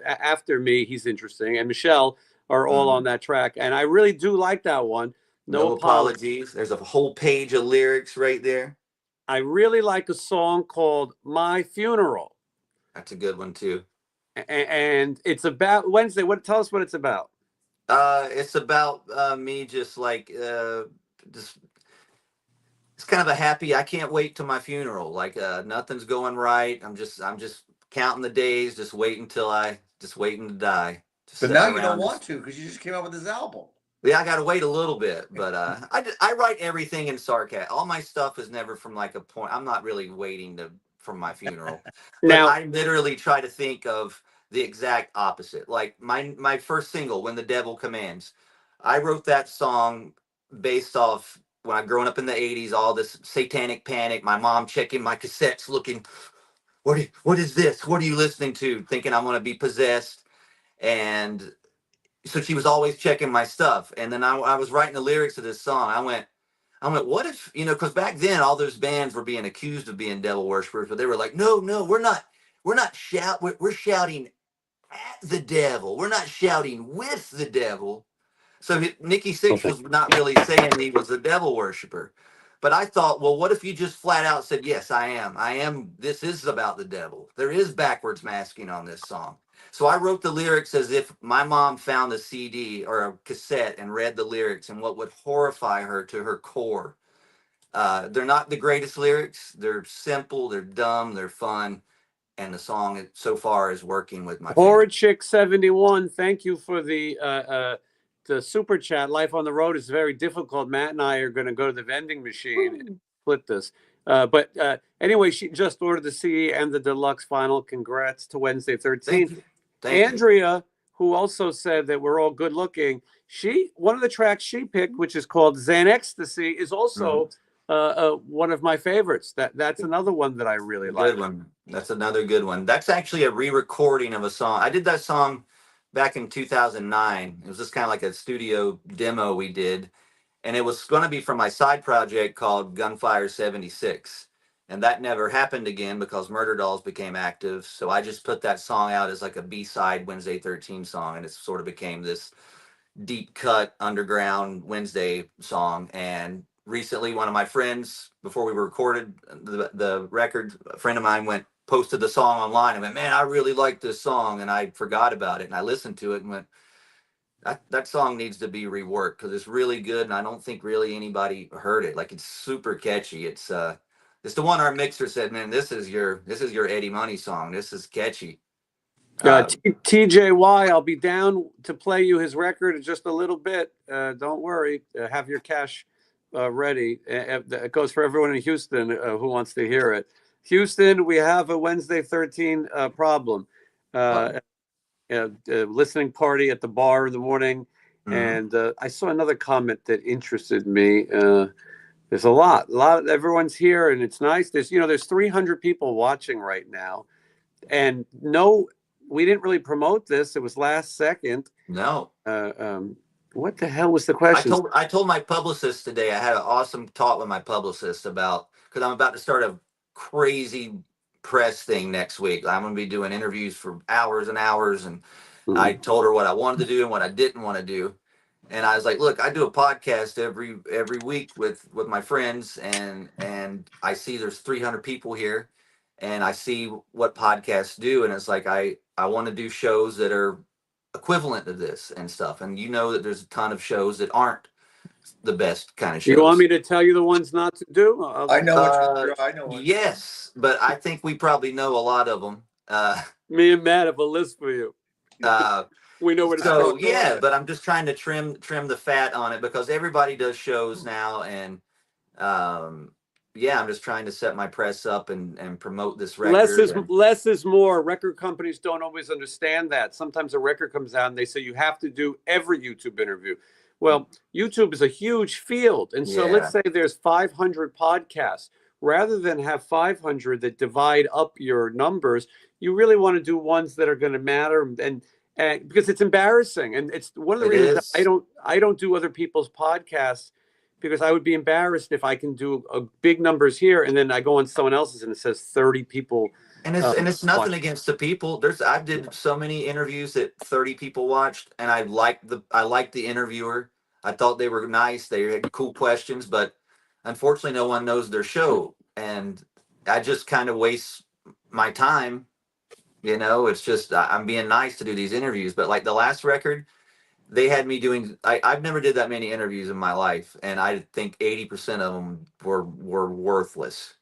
after me, he's interesting, and Michelle are all on that track, and I really do like that one. No Apologies. There's a whole page of lyrics right there. I really like a song called My Funeral. That's a good one too. And it's about Wednesday. Tell us what it's about. It's about me just it's kind of a happy, I can't wait till my funeral. Like nothing's going right. I'm just counting the days, just waiting to die. But now you don't want to, because you just came out with this album. Yeah, I got to wait a little bit, but I write everything in sarcasm. All my stuff is never from like a point. I'm not really waiting from my funeral. Now I literally try to think of the exact opposite. Like my first single, When the Devil Commands, I wrote that song based off when I growing up in the 80s, all this satanic panic, my mom checking my cassettes looking, what is this? What are you listening to? Thinking I'm going to be possessed. And so she was always checking my stuff. And then I was writing the lyrics of this song. I went, what if, because back then all those bands were being accused of being devil worshippers, but they were like, no, we're shouting at the devil. We're not shouting with the devil. So Nikki Sixx was not really saying he was a devil worshiper. But I thought, well, what if you just flat out said, yes, I am. This is about the devil. There is backwards masking on this song. So I wrote the lyrics as if my mom found a CD or a cassette and read the lyrics and what would horrify her to her core. They're not the greatest lyrics. They're simple, they're dumb, they're fun. And the song so far is working with my Horror Chick 71. Thank you for the super chat. Life on the road is very difficult. Matt and I are going to go to the vending machine and split this. But anyway, she just ordered the CD and the deluxe vinyl. Congrats to Wednesday 13th. Andrea, who also said that we're all good looking, one of the tracks she picked, which is called Xan Ecstasy, is also one of my favorites. That's another one that I really like. Good one. That's another good one. That's actually a re-recording of a song. I did that song back in 2009. It was just kind of like a studio demo we did. And it was going to be from my side project called Gunfire 76. And that never happened again because Murder Dolls became active. So I just put that song out as like a B-side Wednesday 13 song. And it sort of became this deep cut underground Wednesday song. And recently one of my friends, before we recorded the record, a friend of mine posted the song online and went, man, I really like this song. And I forgot about it. And I listened to it and went, that song needs to be reworked because it's really good. And I don't think really anybody heard it. Like, it's super catchy. It's the one our mixer said, man, this is your Eddie Money song. This is catchy. TJY, I'll be down to play you his record in just a little bit. Don't worry. Have your cash ready. It goes for everyone in Houston who wants to hear it. Houston, we have a Wednesday 13 problem. Listening party at the bar in the morning. And I saw another comment that interested me. There's a lot of everyone's here and it's nice. There's 300 people watching right now. And we didn't really promote this. It was last second. No. What the hell was the question? I told my publicist today, I had an awesome talk with my publicist because I'm about to start a crazy press thing next week. I'm going to be doing interviews for hours and hours. And I told her what I wanted to do and what I didn't want to do. And I was like, look, I do a podcast every week with my friends and I see there's 300 people here and I see what podcasts do. And it's like, I want to do shows that are equivalent to this and stuff. And that there's a ton of shows that aren't the best kind of shows. You want me to tell you the ones not to do? I know. I know. Yes, but I think we probably know a lot of them. Me and Matt have a list for you. We know what it's called. Yeah, but I'm just trying to trim the fat on it because everybody does shows now, and I'm just trying to set my press up and promote this record. Less is more. Record companies don't always understand that. Sometimes a record comes out and they say you have to do every YouTube interview. Well, YouTube is a huge field, and so let's say there's 500 podcasts. Rather than have 500 that divide up your numbers, you really want to do ones that are going to matter, and because it's embarrassing, and it's one of the reasons I don't do other people's podcasts, because I would be embarrassed if I can do big numbers here and then I go on someone else's and it says 30 people. And it's nothing against the people. I did so many interviews that 30 people watched, and I liked the interviewer. I thought they were nice. They had cool questions, but unfortunately, no one knows their show, and I just kind of waste my time. It's just I'm being nice to do these interviews, but like the last record, they had me doing. I've never did that many interviews in my life, and I think 80% of them were worthless.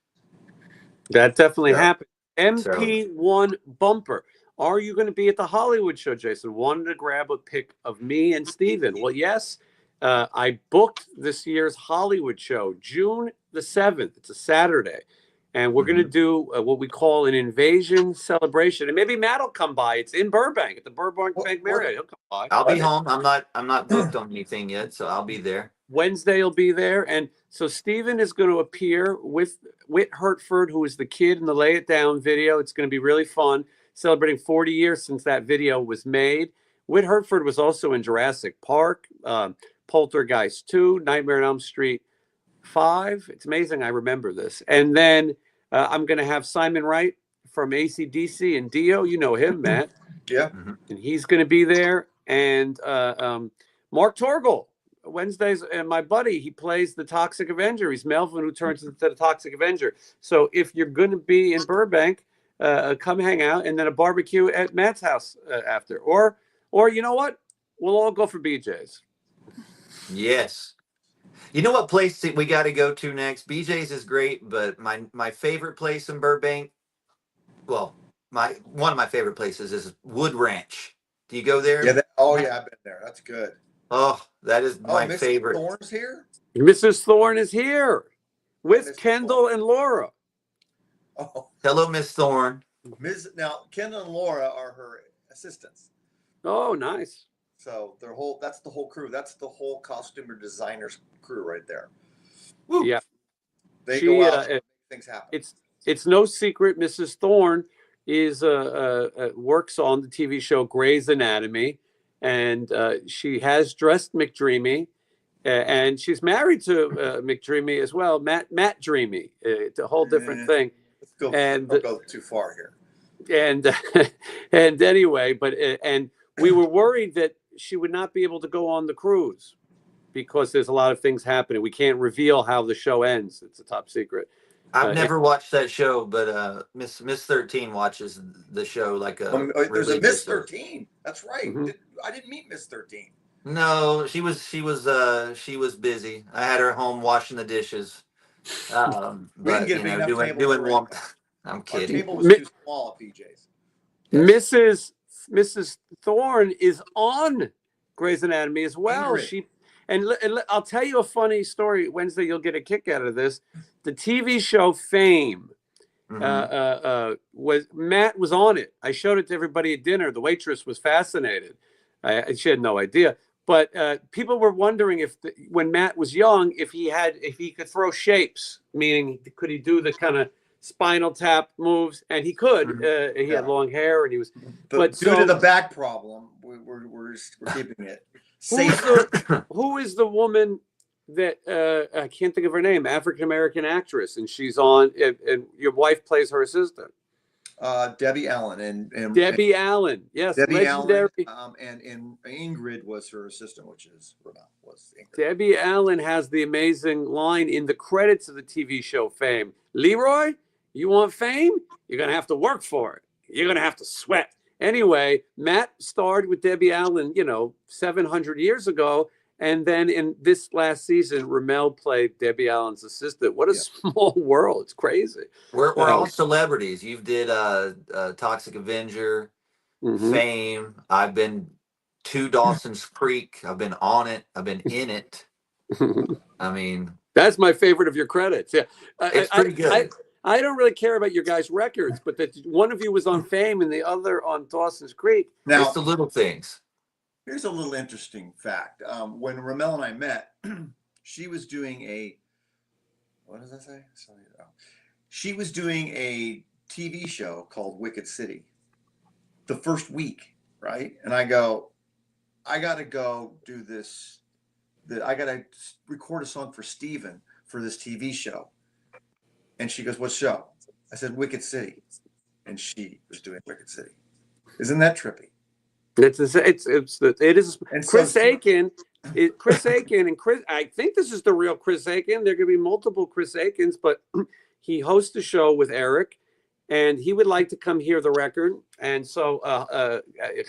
That definitely happened. MP1 bumper. Are you going to be at the Hollywood show, Jason? Wanted to grab a pic of me and Steven. Well, yes. I booked this year's Hollywood show, June the 7th. It's a Saturday. And we're going to do what we call an invasion celebration. And maybe Matt will come by. It's in Burbank at the Burbank Marriott. He'll come by. I'll be home. I'm not booked on anything yet, so I'll be there. Wednesday will be there. And so Steven is going to appear with Whit Hertford, who is the kid in the Lay It Down video. It's going to be really fun, celebrating 40 years since that video was made. Whit Hertford was also in Jurassic Park, Poltergeist 2, Nightmare on Elm Street 5. It's amazing I remember this. And then I'm going to have Simon Wright from AC/DC and Dio. You know him, Matt. Yeah. And he's going to be there. And Mark Torgel, Wednesdays, and my buddy, he plays the Toxic Avenger. He's Melvin, who turns into the Toxic Avenger. So if you're going to be in Burbank, come hang out, and then a barbecue at Matt's house after. Or you know what? We'll all go for BJ's. Yes. You know what place that we got to go to next? BJ's is great, but my favorite place in Burbank, well, one of my favorite places is Wood Ranch. Do you go there? Yeah. I've been there. That's good. Oh, that is my Mrs. favorite. Thorne's here? Mrs. Thorne is here with Mrs. Kendall Thorne. and Laura. Oh, Hello, Miss Thorne. Now Kendall and Laura are her assistants. Oh, nice. So that's the whole crew. That's the whole costumer designers crew right there. Woo. Yeah. They go out and make things happen. It's no secret Mrs. Thorne is works on the TV show Grey's Anatomy, and she has dressed McDreamy, and she's married to McDreamy as well, Matt Dreamy. It's a whole different thing. Don't go too far here. And and anyway, but and we were worried that she would not be able to go on the cruise because there's a lot of things happening. We can't reveal how the show ends. It's a top secret. I've never watched that show, but Miss 13 watches the show like a. There's a Miss 13. That's right. Mm-hmm. I didn't meet Miss 13. No, she was busy. I had her home washing the dishes. But doing warm. I'm kidding. Our table was too small at PJ's. Mrs. Thorne is on Grey's Anatomy as well. Ingrid. I'll tell you a funny story. Wednesday, you'll get a kick out of this. The TV show Fame was Matt was on it. I showed it to everybody at dinner. The waitress was fascinated. She had no idea, but people were wondering when Matt was young, if he could throw shapes, meaning could he do the kind of Spinal Tap moves, and he could. He had long hair, and he was. But due to the back problem, we're keeping it safe. Who is the woman that I can't think of her name? African American actress, and she's on. And your wife plays her assistant. Debbie Allen and Debbie Allen, yes, Debbie legendary. Allen, and Ingrid was her assistant, which is was Ingrid. Debbie Allen has the amazing line in the credits of the TV show Fame. Leroy, you want fame? You're going to have to work for it. You're going to have to sweat. Anyway, Matt starred with Debbie Allen, 700 years ago. And then in this last season, Ramel played Debbie Allen's assistant. What a small world. It's crazy. We're all celebrities. You did Toxic Avenger, Fame. I've been to Dawson's Creek. I've been on it. I've been in it. I mean. That's my favorite of your credits. Yeah, it's pretty good. I don't really care about your guys' records, but that one of you was on Fame and the other on Dawson's Creek. Now, it's the little things. Here's a little interesting fact. When Ramel and I met, she was doing what does that say? She was doing a TV show called Wicked City the first week, right? And I go, I got to go do this. I got to record a song for Steven for this TV show. And she goes, what show? I said, Wicked City. And she was doing Wicked City. Isn't that trippy? It is. And Chris Aiken, and Chris. I think this is the real Chris Aiken. There could be multiple Chris Aikens, but he hosts a show with Eric, and he would like to come hear the record. And so,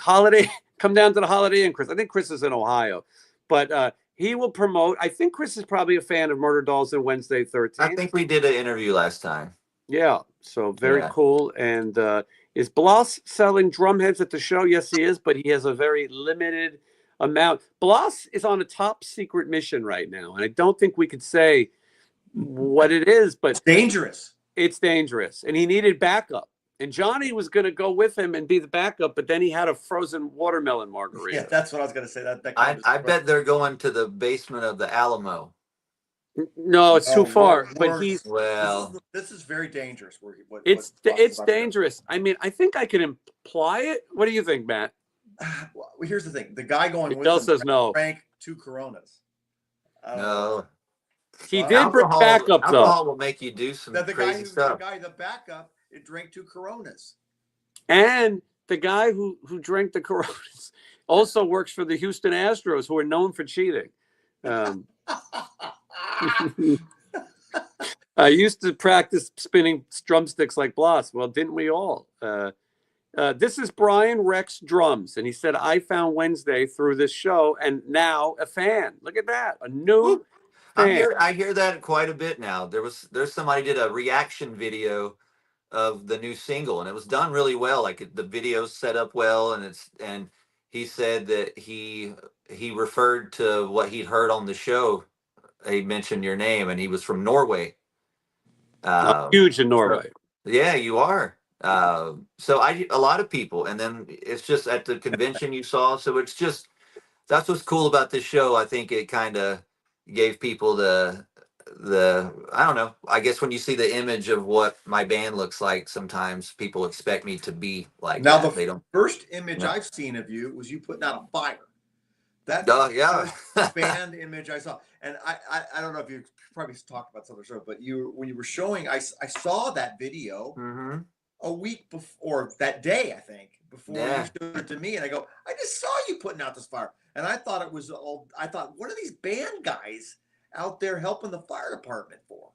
Holiday, come down to the Holiday Inn, Chris. I think Chris is in Ohio, but he will promote. I think Chris is probably a fan of Murder Dolls and Wednesday 13th. I think we did an interview last time. Yeah, so very cool. And is Bloss selling drum heads at the show? Yes, he is, but he has a very limited amount. Bloss is on a top secret mission right now, and I don't think we could say what it is, but it's dangerous. It's dangerous. And he needed backup. And Johnny was going to go with him and be the backup, but then he had a frozen watermelon margarita. Yeah, that's what I was going to say. That I bet they're going to the basement of the Alamo. No, it's too far. But he's this is very dangerous. It's dangerous. I mean, I think I can imply it. What do you think, Matt? Well, here's the thing: the guy going with Bill him says no. drank 2 Coronas. No, he did bring backup though. Alcohol will make you do some crazy stuff. The backup, it drank 2 Coronas. And the guy who drank the Coronas also works for the Houston Astros, who are known for cheating. I used to practice spinning drumsticks like Bloss. Well, didn't we all? This is Brian Rex Drums, and he said, I found Wednesday through this show, and now a fan. Look at that, a new fan. I hear that quite a bit now. There's somebody did a reaction video of the new single, and it was done really well. Like the video's set up well, and he said that he referred to what he'd heard on the show. He mentioned your name, and he was from Norway. I'm huge in Norway. Yeah, you are. So a lot of people, and then it's just at the convention you saw. So it's just, that's what's cool about this show. I think it kind of gave people the I don't know. I guess when you see the image of what my band looks like, sometimes people expect me to be like now that. The first image I've seen of you was you putting out a fire. That band image I saw, and I don't know if you probably talked about some other show, but when you were showing, I saw that video a week before, that day I think, before you showed it to me, and I go, I just saw you putting out this fire, and I thought it was all. I thought, what are these band guys out there helping the fire department for?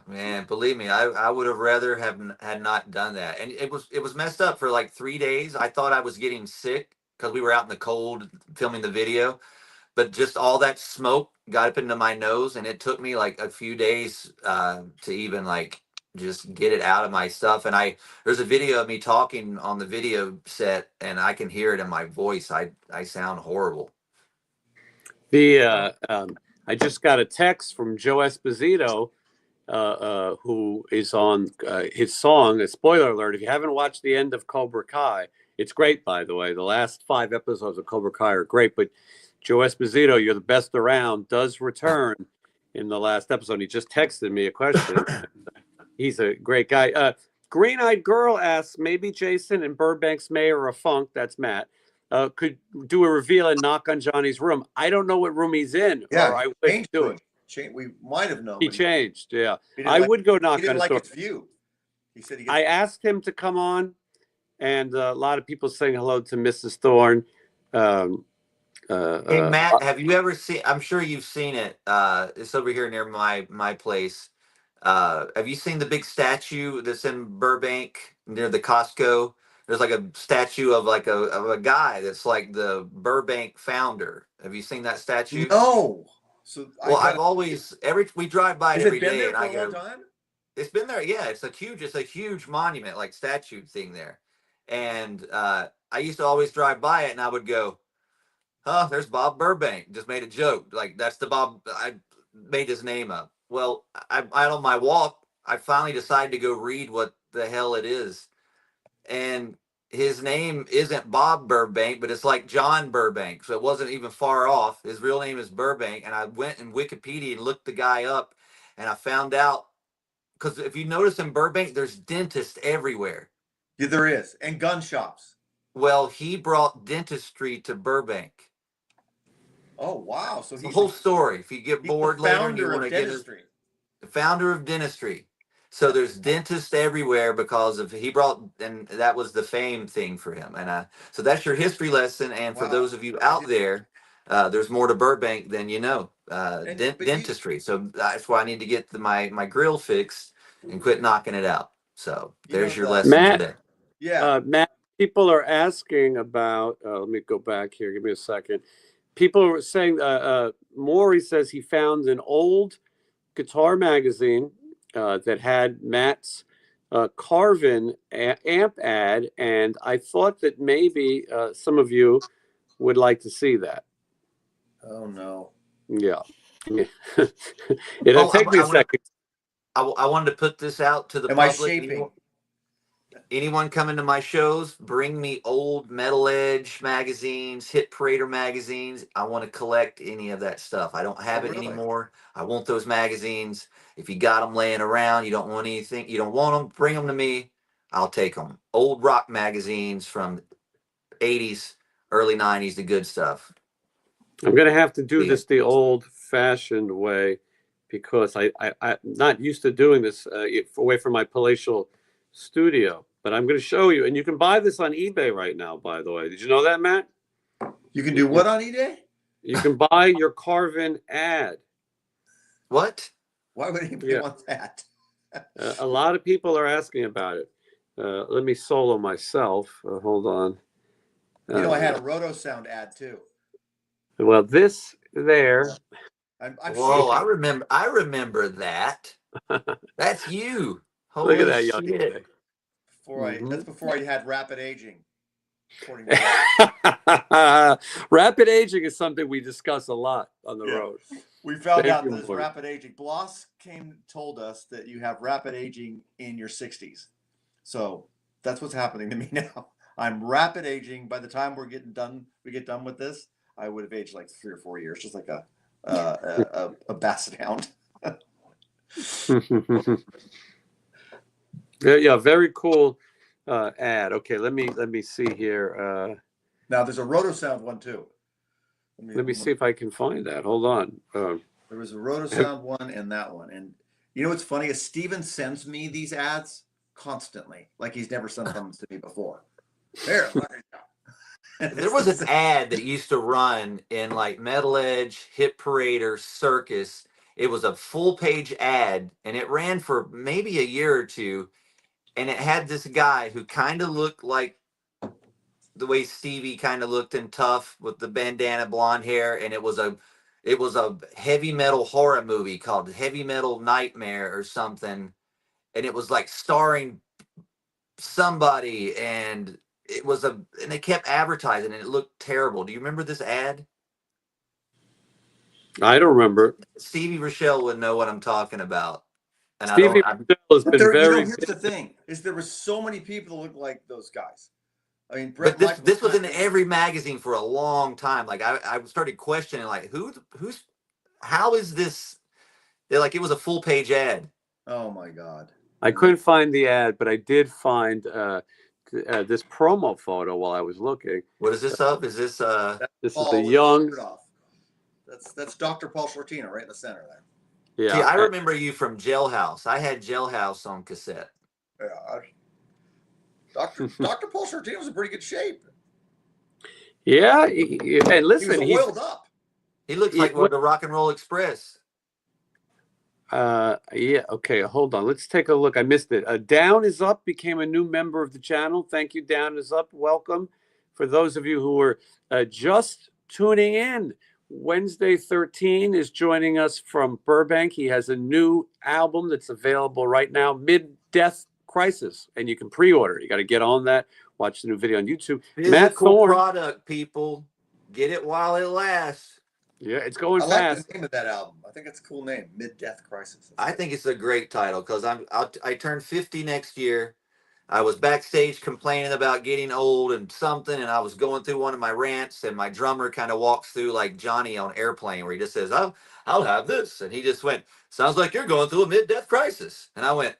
Man, believe me, I would have rather had not done that, and it was messed up for like 3 days. I thought I was getting sick because we were out in the cold filming the video, but just all that smoke got up into my nose, and it took me like a few days to even like just get it out of my stuff. And there's a video of me talking on the video set, and I can hear it in my voice. I sound horrible. I just got a text from Joe Esposito, who is on his song. A spoiler alert: if you haven't watched the end of Cobra Kai, it's great, by the way. The last 5 episodes of Cobra Kai are great, but Joe Esposito, you're the best around, does return in the last episode. He just texted me a question. He's a great guy. Green-Eyed Girl asks, maybe Jason and Burbank's mayor of funk, that's Matt, could do a reveal and knock on Johnny's room. I don't know what room he's in. Yeah, or I would do it. We might have known. He changed, yeah. I would go knock on his door. Its view. He said I asked him to come on, and a lot of people saying hello to Mrs. Thorne. Hey Matt, have you ever seen? I'm sure you've seen it. It's over here near my place. Have you seen the big statue that's in Burbank near the Costco? There's like a statue of like a guy that's like the Burbank founder. Have you seen that statue? No. So I've always we drive by it every day, and I go. Time? It's been there, yeah. It's a huge monument, like statue thing there, and I used to always drive by it, and I would go, "Oh, there's Bob Burbank." Just made a joke, like that's the Bob. I made his name up. Well, I on my walk, I finally decided to go read what the hell it is, and his name isn't Bob Burbank, but it's like John Burbank, so it wasn't even far off. His real name is Burbank, and I went in Wikipedia and looked the guy up, and I found out, because if you notice in Burbank, there's dentists everywhere. Yeah, there is, and gun shops. Well, he brought dentistry to Burbank. Oh wow! So he's the whole story. If you get bored later, and you want to get the founder of dentistry. So there's dentists everywhere because of he brought, and that was the fame thing for him. And so that's your history lesson. And for those of you out there, there's more to Burbank than you know. Dentistry. So that's why I need to get my grill fixed and quit knocking it out. So there's your lesson today. Yeah, Matt. People are asking about. Let me go back here. Give me a second. People are saying. Maury says he found an old guitar magazine that had Matt's Carvin amp ad, and I thought that maybe some of you would like to see that. Oh no! Yeah, it'll take me a second. I wanted to put this out to the Am I public. shaping? Anyone coming to my shows, bring me old Metal Edge magazines, Hit Parader magazines. I want to collect any of that stuff. I don't have it really? anymore. I want those magazines. If you got them laying around, you don't want anything, you don't want them, bring them to me. I'll take them. Old rock magazines from 80s, early 90s, the good stuff. I'm going to have to do Yeah. this the old-fashioned way because I'm not used to doing this away from my palatial studio. But I'm going to show you, and you can buy this on eBay right now, by the way. Did you know that, Matt? You can do what on eBay? You can buy your Carvin ad. What? Why would anybody want that? A lot of people are asking about it. Let me solo myself. Hold on. You know, I had a Roto Sound ad too. Well, this there. I'm Whoa, shaking. I remember that. That's you. Look at Holy that young shit. guy. That's before I had rapid aging. According to Rapid aging is something we discuss a lot on the road. We found Thank out you, this Lord. rapid aging. Bloss told us that you have rapid aging in your 60s. So that's what's happening to me now. I'm rapid aging. By the time we get done with this, I would have aged like 3 or 4 years, just like a basset hound. Yeah, very cool ad. Okay, let me see here. Now there's a Roto Sound one too. Let me see if I can find that. Hold on. There was a Roto Sound one and that one. And you know what's funny is Steven sends me these ads constantly, like he's never sent them to me before. There was an ad that used to run in like Metal Edge, Hit Parader, Circus. It was a full page ad and it ran for maybe a year or two. And it had this guy who kind of looked like the way Stevie kind of looked in Tough with the bandana blonde hair. And it was a heavy metal horror movie called Heavy Metal Nightmare or something. And it was like starring somebody and they kept advertising and it looked terrible. Do you remember this ad? I don't remember. Stevie Rochelle would know what I'm talking about. And Stevie Rochelle has been very. Here's the thing: is there were so many people that look like those guys. I mean, but this was in every magazine for a long time. Like I started questioning, like how is this? They're like, it was a full page ad. Oh my God! I couldn't find the ad, but I did find this promo photo while I was looking. What is this of? Is this This is the young. That's Dr. Paul Shortino right in the center there. Yeah, see, I remember you from Jailhouse. I had Jailhouse on cassette. Yeah, Dr. Paul Shortino's in pretty good shape. Yeah, and listen, he was oiled up. He looks like the Rock and Roll Express. Yeah, okay, hold on. Let's take a look. I missed it. Down is Up became a new member of the channel. Thank you, Down is Up. Welcome. For those of you who are just tuning in, Wednesday 13 is joining us from Burbank. He has a new album that's available right now, Mid-Death Crisis, and you can pre-order. You got to get on that. Watch the new video on YouTube. Physical Matt Thorne, product, people. Get it while it lasts. Yeah, it's going I fast. like the name of that album. I think it's a cool name, Mid-Death Crisis. I think it's a great title because I turned 50 next year. I was backstage complaining about getting old and something, and I was going through one of my rants, and my drummer kind of walks through like Johnny on Airplane, where he just says, I'll have this. And he just went, sounds like you're going through a mid-death crisis. And I went,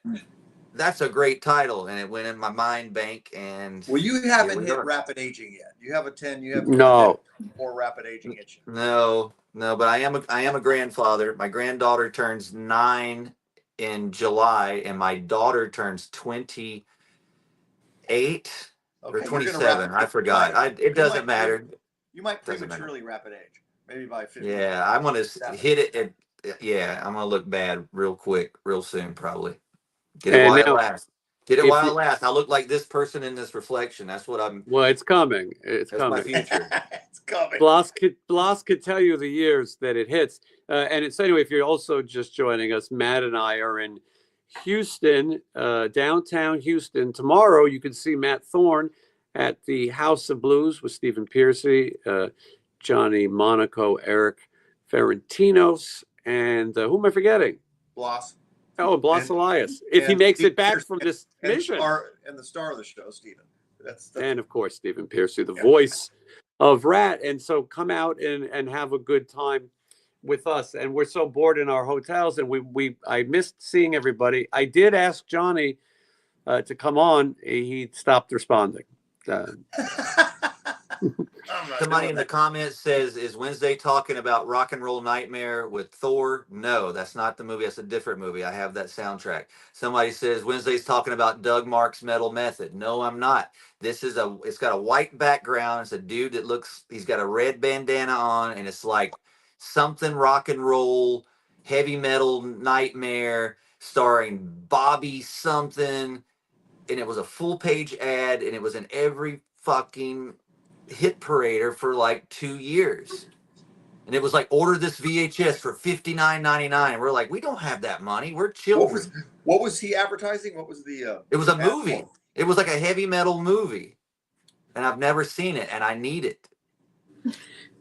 that's a great title. And it went in my mind bank. And well, you haven't hit rapid aging yet. You have a 10, you have no more rapid aging itch. No, but I am a grandfather. My granddaughter turns 9 in July, and my daughter turns 28 or 27. I forgot. It doesn't matter. You might prematurely rapid age, maybe by 50. Yeah, I'm gonna hit it. I'm gonna look bad real quick, real soon, probably. Get it while it lasts. Get it while it lasts. I look like this person in this reflection. That's what I'm. Well, it's coming. It's that's coming. My future. It's coming. Bloss could tell you the years that it hits. And it's anyway, if you're also just joining us, Matt and I are in Houston, downtown Houston. Tomorrow, you can see Matt Thorne at the House of Blues with Stephen Piercy, Johnny Monaco, Eric Ferentinos, and who am I forgetting? Bloss. Oh, Blas Elias. If he and makes Steve it back Pierce from this and mission. the star of the show, Stephen. That's And of course, Stephen Pierce, the voice of RATT. And so come out and have a good time with us. And we're so bored in our hotels, and I missed seeing everybody. I did ask Johnny to come on. He stopped responding. Somebody in the comments says, is Wednesday talking about Rock and Roll Nightmare with Thor? No, that's not the movie. That's a different movie. I have that soundtrack. Somebody says Wednesday's talking about Doug Mark's Metal Method. No, I'm not. It's got a white background. It's a dude that he's got a red bandana on, and it's like something rock and roll, heavy metal nightmare starring Bobby something. And it was a full page ad, and it was in every fucking hit parader for like 2 years. And it was like, order this VHS for $59.99. We're like, we don't have that money. We're children. What was he advertising? What was the it was a movie. It was like a heavy metal movie. And I've never seen it, and I need it.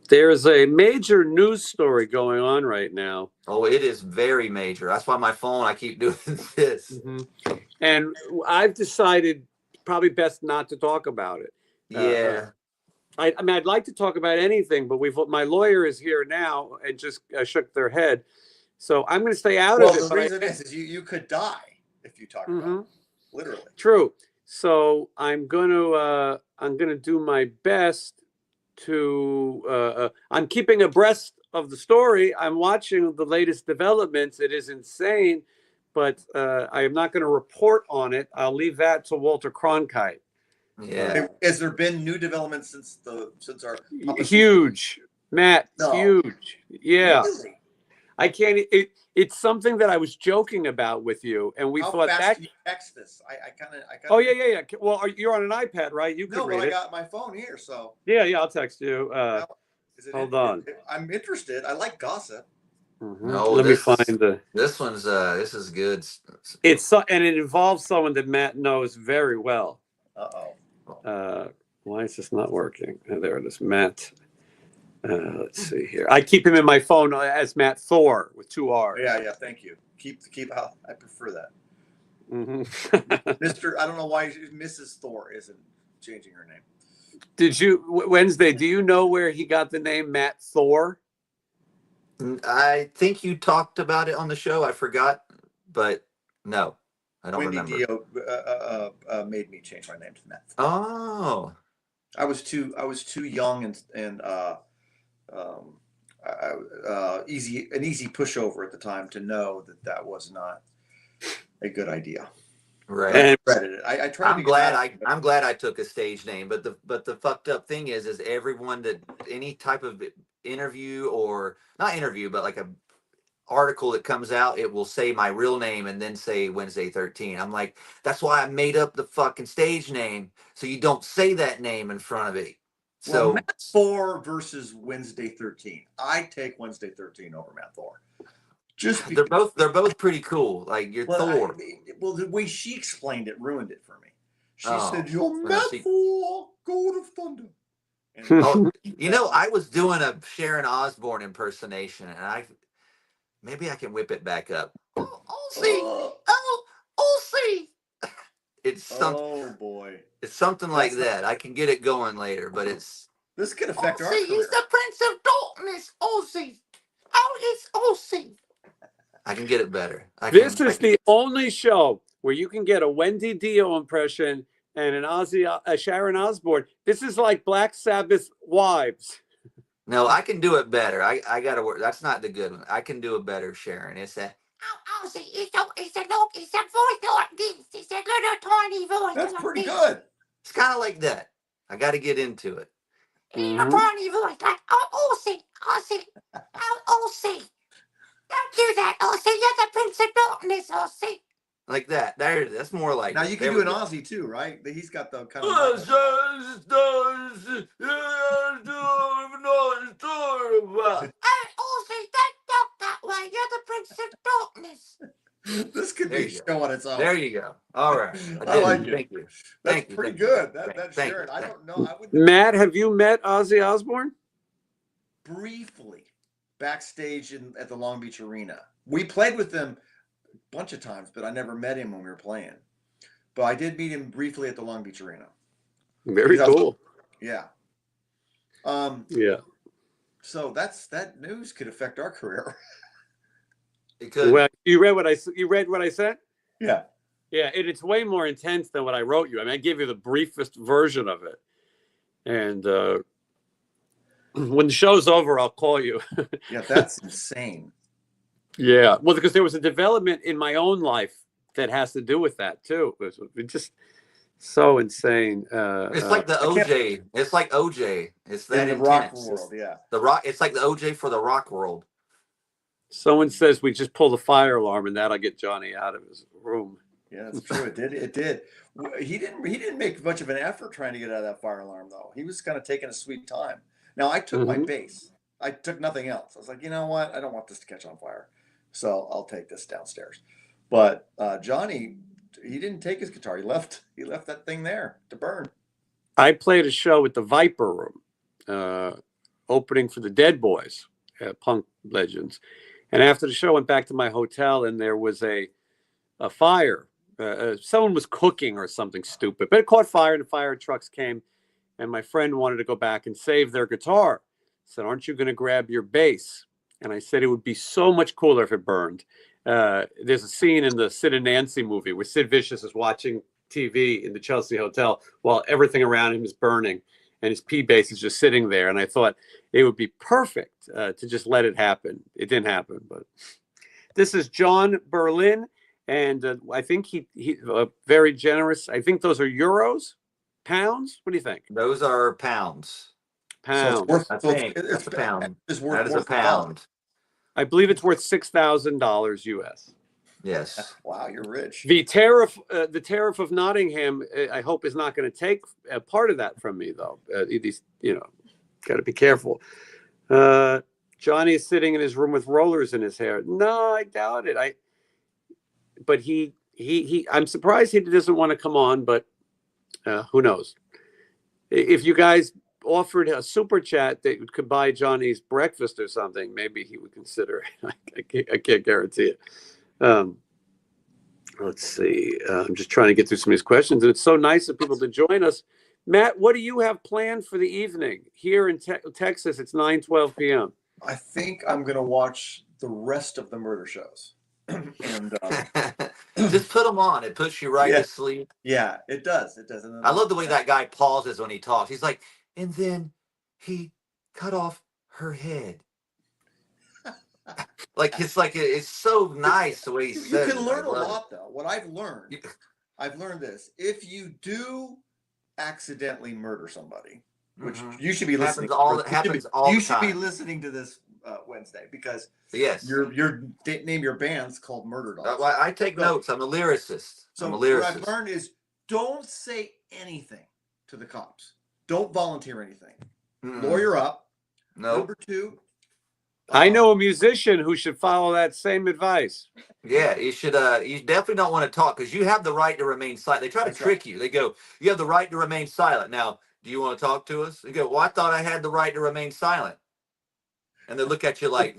There's a major news story going on right now. Oh, it is very major. That's why my phone, I keep doing this. Mm-hmm. And I've decided probably best not to talk about it. Yeah. I mean, I'd like to talk about anything, but my lawyer is here now and just shook their head. So I'm going to stay out of it. The reason is you could die if you talk about it. Literally. True. So I'm going to do my best to. I'm keeping abreast of the story. I'm watching the latest developments. It is insane, but I am not going to report on it. I'll leave that to Walter Cronkite. Yeah. Has there been new developments since our huge, Matt? No. Huge. Yeah. Really? I can't. It's something that I was joking about with you, and we thought fast that. Do you text this? I kind of. Oh yeah. Well, you're on an iPad, right? You can read but it. I got my phone here, so. Yeah. I'll text you. Hold on. I'm interested. I like gossip. Mm-hmm. No, let me find the. This one's this is good. And it involves someone that Matt knows very well. Why is this not working? Oh, there it is, Matt. Let's see here. I keep him in my phone as Matt Thor with 2 R's. Yeah. Thank you. Keep out. I prefer that. Mm-hmm. Mr. I don't know why Mrs. Thor isn't changing her name. Did you Wednesday? Do you know where he got the name Matt Thor? I think you talked about it on the show. I forgot, but no, I don't remember. Dio made me change my name to Matt. Oh, I was too young and easy pushover at the time to know that was not a good idea. Right. And I tried. I'm glad I took a stage name, but the fucked up thing is everyone that any type of interview or not interview, but like a article that comes out, it will say my real name and then say Wednesday 13. I'm like, that's why I made up the fucking stage name so you don't say that name in front of it. So Matt Thor versus Wednesday 13. I take Wednesday 13 over Matt Thor. Just they're both pretty cool. Like you're Thor. The way she explained it ruined it for me. She said, "You're well, Matt Thor, God of Thunder." And, I was doing a Sharon Osbourne impersonation, and maybe I can whip it back up. Oh, see. It's something. Oh boy, it's something like that. I can get it going later, but this could affect our career. He's the Prince of Darkness. Osi. Oh, it's Osi. I can get it better. This is the only show where you can get a Wendy Dio impression and a Sharon Osbourne. This is like Black Sabbath Wives. No, I can do it better. I got to work. That's not the good one. I can do a better Sharon. It's a voice like this. It's a little tiny voice. That's pretty good. It's kind of like that. I got to get into it. Mm-hmm. A tiny voice like Osi. Don't do that, Osi. You're the Prince of Darkness, Osi. Like that. There it is. That's more like. Now you can do an Aussie too, right? He's got the kind of. Osi, don't talk that way. You're the Prince of Darkness. This could be a show on its own. There you go. All right. I like it. Thank you. That's pretty good. That's Sharon. I don't know. Matt, have you met Ozzy Osbourne? Briefly, backstage at the Long Beach Arena. We played with them bunch of times, but I never met him when we were playing. But I did meet him briefly at the Long Beach Arena. Very cool. Yeah. Yeah. So that news could affect our career. It could. Well, you read what I said? Yeah. Yeah, it's way more intense than what I wrote you. I mean, I gave you the briefest version of it. And when the show's over, I'll call you. Yeah, that's insane. Yeah, well, because there was a development in my own life that has to do with that too. It's just so insane. It's like the OJ. It's like OJ. It's that in the rock intense. world, yeah. The rock. It's like the OJ for the rock world. Someone says we just pull the fire alarm and that'll get Johnny out of his room. Yeah, that's true. It did. It did. He didn't make much of an effort trying to get out of that fire alarm, though. He was kind of taking a sweet time. Now, I took my bass. I took nothing else. I was like, you know what? I don't want this to catch on fire, so I'll take this downstairs. But Johnny, he didn't take his guitar. He left that thing there to burn. I played a show at the Viper Room, opening for the Dead Boys, punk legends. And after the show, I went back to my hotel, and there was a fire. Someone was cooking or something stupid, but it caught fire, and the fire trucks came. And my friend wanted to go back and save their guitar. I said, aren't you going to grab your bass? And I said, it would be so much cooler if it burned. There's a scene in the Sid and Nancy movie where Sid Vicious is watching TV in the Chelsea Hotel while everything around him is burning and his P bass is just sitting there. And I thought it would be perfect to just let it happen. It didn't happen, but this is John Berlin. And I think he very generous. I think those are euros, pounds. What do you think? Those are pounds. Pounds. So I think that's a pound. That is a pound. I believe it's worth $6,000 US. Yes. Wow, you're rich. The tariff of Nottingham, I hope, is not going to take a part of that from me, though. Got to be careful. Johnny is sitting in his room with rollers in his hair. No, I doubt it. But I'm surprised he doesn't want to come on, but who knows? If you guys offered a super chat that could buy Johnny's breakfast or something, maybe he would consider it. I can't guarantee it. Let's see. I'm just trying to get through some of these questions, and it's so nice of people to join us. Matt, what do you have planned for the evening? Here in Texas, it's 9:12 p.m. I think I'm going to watch the rest of the murder shows. And just put them on. It puts you right to sleep. Yeah, it does. It does. I love the way that guy pauses when he talks. He's like, and then he cut off her head. It's so nice the way he says it. You can learn a lot, though. What I've learned this. If you do accidentally murder somebody, which you should be listening to. You should be listening to this Wednesday, because your name your band's called Murder Dogs. I take notes. I'm a lyricist. So I'm a lyricist. What I've learned is don't say anything to the cops. Don't volunteer anything. Lawyer up. No. Number 2. I know a musician who should follow that same advice. Yeah, you should. You definitely don't want to talk, because you have the right to remain silent. They try to trick you. They go, you have the right to remain silent. Now, do you want to talk to us? You go, well, I thought I had the right to remain silent. And they look at you like,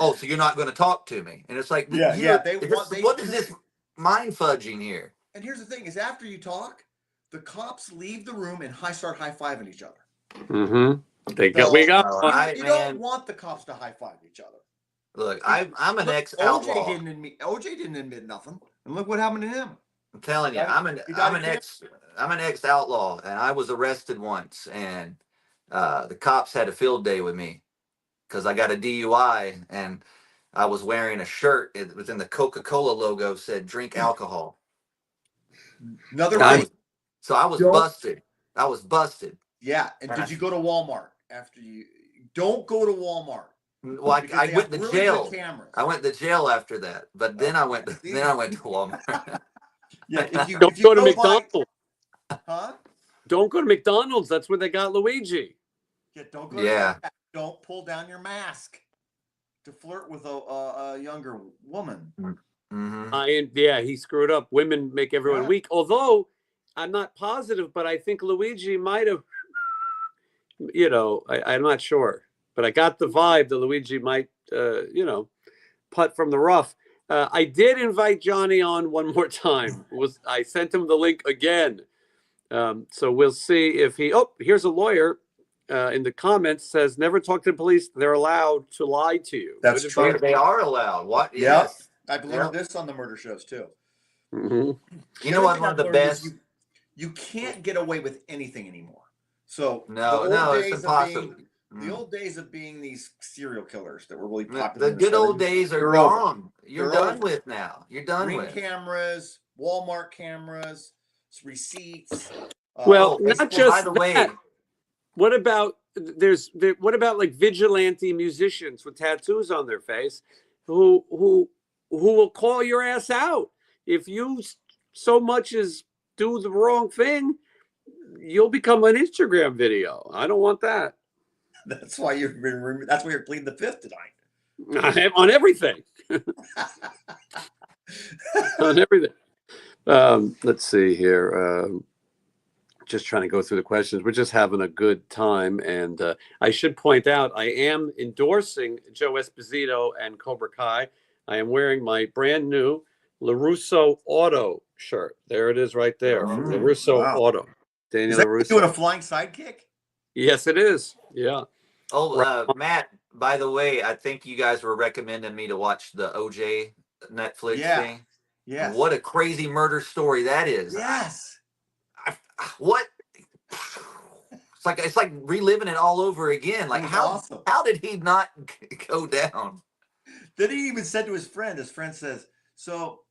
oh, so you're not going to talk to me? And it's like, what is this mind fudging here? And here's the thing: is after you talk, the cops leave the room and start high-fiving each other. Mm-hmm. You don't want the cops to high-five each other. Look, I'm an ex-outlaw. OJ didn't admit nothing, and look what happened to him. I'm telling you, I'm an ex-outlaw, and I was arrested once, and the cops had a field day with me because I got a DUI, and I was wearing a shirt. It was in the Coca-Cola logo, said "Drink alcohol." Another way. So I was busted. I was busted. Yeah, and did you go to Walmart after you? Don't go to Walmart. Well, I went to jail. I went to jail after that, but then I went to Walmart. Yeah, don't go to McDonald's. Huh? Don't go to McDonald's. That's where they got Luigi. Yeah, don't go. To don't pull down your mask to flirt with a younger woman. Mm-hmm. He screwed up. Women make everyone weak. Although I'm not positive, but I think Luigi might have. I'm not sure, but I got the vibe that Luigi might, putt from the rough. I did invite Johnny on one more time. I sent him the link again. So we'll see if he. Oh, here's a lawyer in the comments says never talk to the police. They're allowed to lie to you. That's true. They are allowed. What? Yeah. Yes. I've learned this on the murder shows too. Mm-hmm. You know what? One of the best. You can't get away with anything anymore. So No, it's impossible. The old days of being these serial killers that were really popular. The good old days are gone. You're done with now. You're done with cameras, Walmart cameras, receipts. Well, not just by the way. What about what about like vigilante musicians with tattoos on their face who will call your ass out if you so much as do the wrong thing? You'll become an Instagram video. I don't want that. That's why you're pleading the fifth tonight. On everything. On everything. Let's see here. Just trying to go through the questions. We're just having a good time. And I should point out, I am endorsing Joe Esposito and Cobra Kai. I am wearing my brand new LaRusso Auto shirt. There it is right there. From LaRusso Auto. Daniel LaRusso. Doing a flying sidekick? Yes, it is. Yeah. Oh, Matt, by the way, I think you guys were recommending me to watch the OJ Netflix thing. Yes. What a crazy murder story that is. Yes. What? It's like reliving it all over again. Like how did he not go down? Then he even said to his friend says, so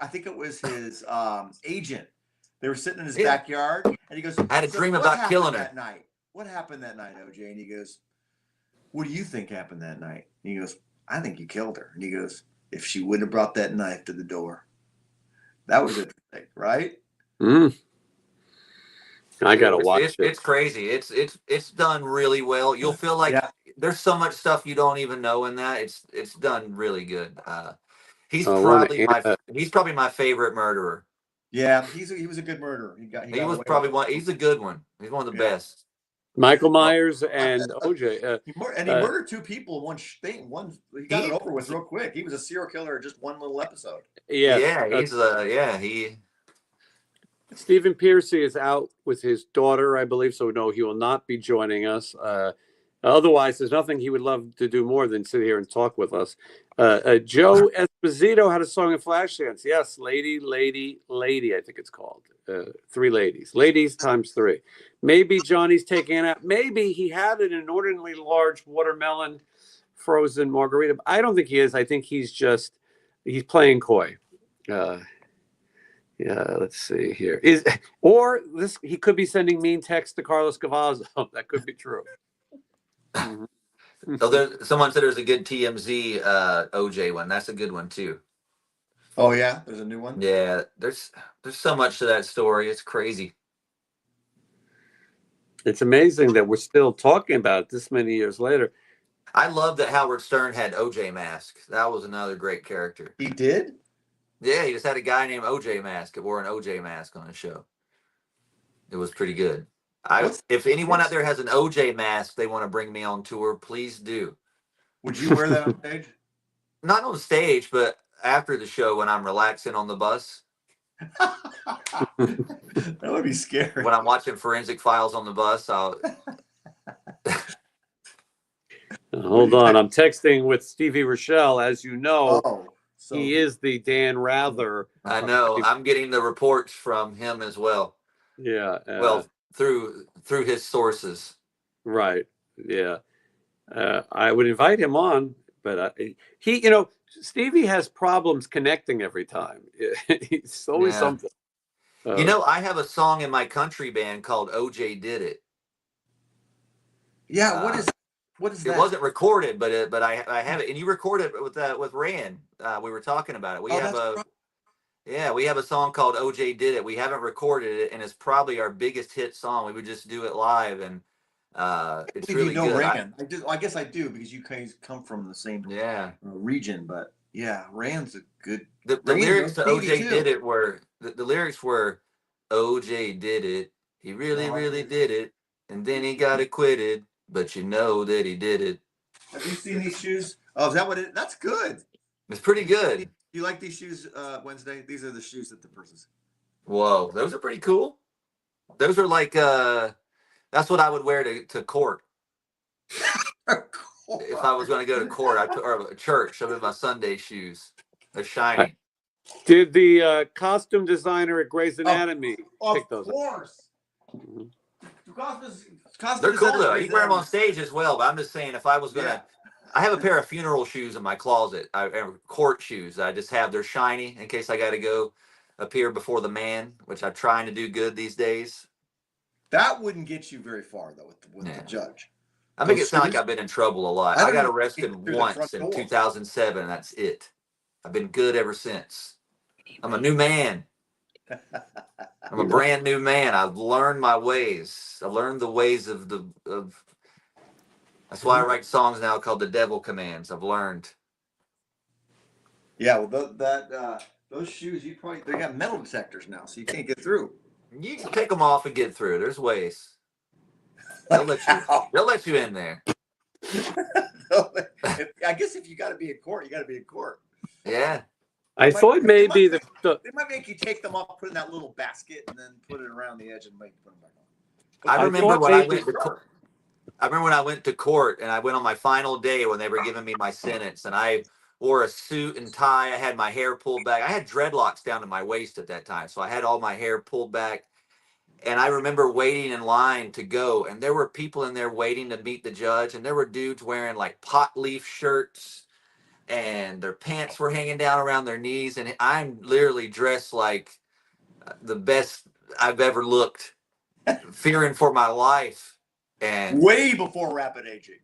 I think it was his agent. They were sitting in his backyard and he goes, I had a dream about killing her that night. What happened that night, OJ? And he goes, what do you think happened that night? And he goes, I think you killed her. And he goes, if she wouldn't have brought that knife to the door. That was it, right? I gotta watch it. It's crazy. It's done really well. You'll feel like there's so much stuff you don't even know in that. It's done really good. He's probably my favorite murderer. Yeah, he was a good murderer. He was probably one. He's a good one. He's one of the best. Michael Myers and OJ. He murdered two people in one thing. He got it over with real quick. He was a serial killer in just one little episode. Yeah, Stephen Piercy is out with his daughter, I believe, so no, he will not be joining us. Otherwise, there's nothing he would love to do more than sit here and talk with us. Joe Esposito had a song in Flashdance. Yes, Lady, I think it's called. 3 ladies. Ladies times 3. Maybe Johnny's taking it out. Maybe he had an inordinately large watermelon frozen margarita. I don't think he is. I think he's playing coy. Yeah, let's see here. He could be sending mean texts to Carlos Cavazzo. That could be true. So someone said there's a good TMZ OJ one. That's a good one too. Oh yeah, there's a new one. Yeah, there's so much to that story. It's crazy. It's amazing that we're still talking about it this many years later. I love that Howard Stern had OJ Mask. That was another great character. He did? Yeah, he just had a guy named OJ Mask that wore an OJ mask on his show. It was pretty good. If anyone out there has an OJ mask they want to bring me on tour, please do. Would you wear that on stage? Not on stage, but after the show when I'm relaxing on the bus. That would be scary. When I'm watching Forensic Files on the bus, I'll... Hold on. I'm texting with Stevie Rochelle. As you know, so he is the Dan Rather. I know. I'm getting the reports from him as well. Yeah. Well, through his sources. Right. Yeah. I would invite him on, but Stevie has problems connecting every time. It's always something. I have a song in my country band called OJ Did It. Yeah, what is that? It wasn't recorded, but I have it, and you recorded it with Rand. We were talking about it. We have a song called OJ Did It. We haven't recorded it, and it's probably our biggest hit song. We would just do it live, and it's really good. Rand. I guess I do because you guys come from the same region, but yeah, Rand's a good. The lyrics to OJ Did It were the lyrics were OJ did it. He really, really did it, and then he got acquitted. But you know that he did it. Have you seen these shoes? Oh, is that what it is? That's good. It's pretty good. You like these shoes, Wednesday? These are the shoes that the person's. Whoa, those are pretty cool. Those are like that's what I would wear to court. If I was going to go to court, or a church, I'd wear my Sunday shoes. They're shiny. Did the costume designer at Grey's Anatomy pick those Of course. Mhm. They're cool though. You can wear them on stage as well. But I'm just saying, if I was gonna, I have a pair of funeral shoes in my closet. Court shoes. I just have. They're shiny in case I got to go appear before the man, which I'm trying to do good these days. That wouldn't get you very far though with the judge. I make it sound like I've been in trouble a lot. I got arrested once in 2007. That's it. I've been good ever since. I'm a new man. I'm a brand new man. I've learned my ways. I learned the ways of That's why I write songs now called The Devil Commands. I've learned. Yeah, well, those shoes, they got metal detectors now, so you can't get through. You can take them off and get through. There's ways. They'll let you in there. I guess if you got to be in court, you got to be in court. Yeah. I thought maybe they might make you take them off, put in that little basket, and then put it around the edge and put them back on. I remember when I went to court and I went on my final day when they were giving me my sentence, and I wore a suit and tie. I had my hair pulled back. I had dreadlocks down to my waist at that time, so I had all my hair pulled back. And I remember waiting in line to go, and there were people in there waiting to meet the judge, and there were dudes wearing like pot leaf shirts, and their pants were hanging down around their knees, and I'm literally dressed like the best I've ever looked, fearing for my life. And way before rapid aging.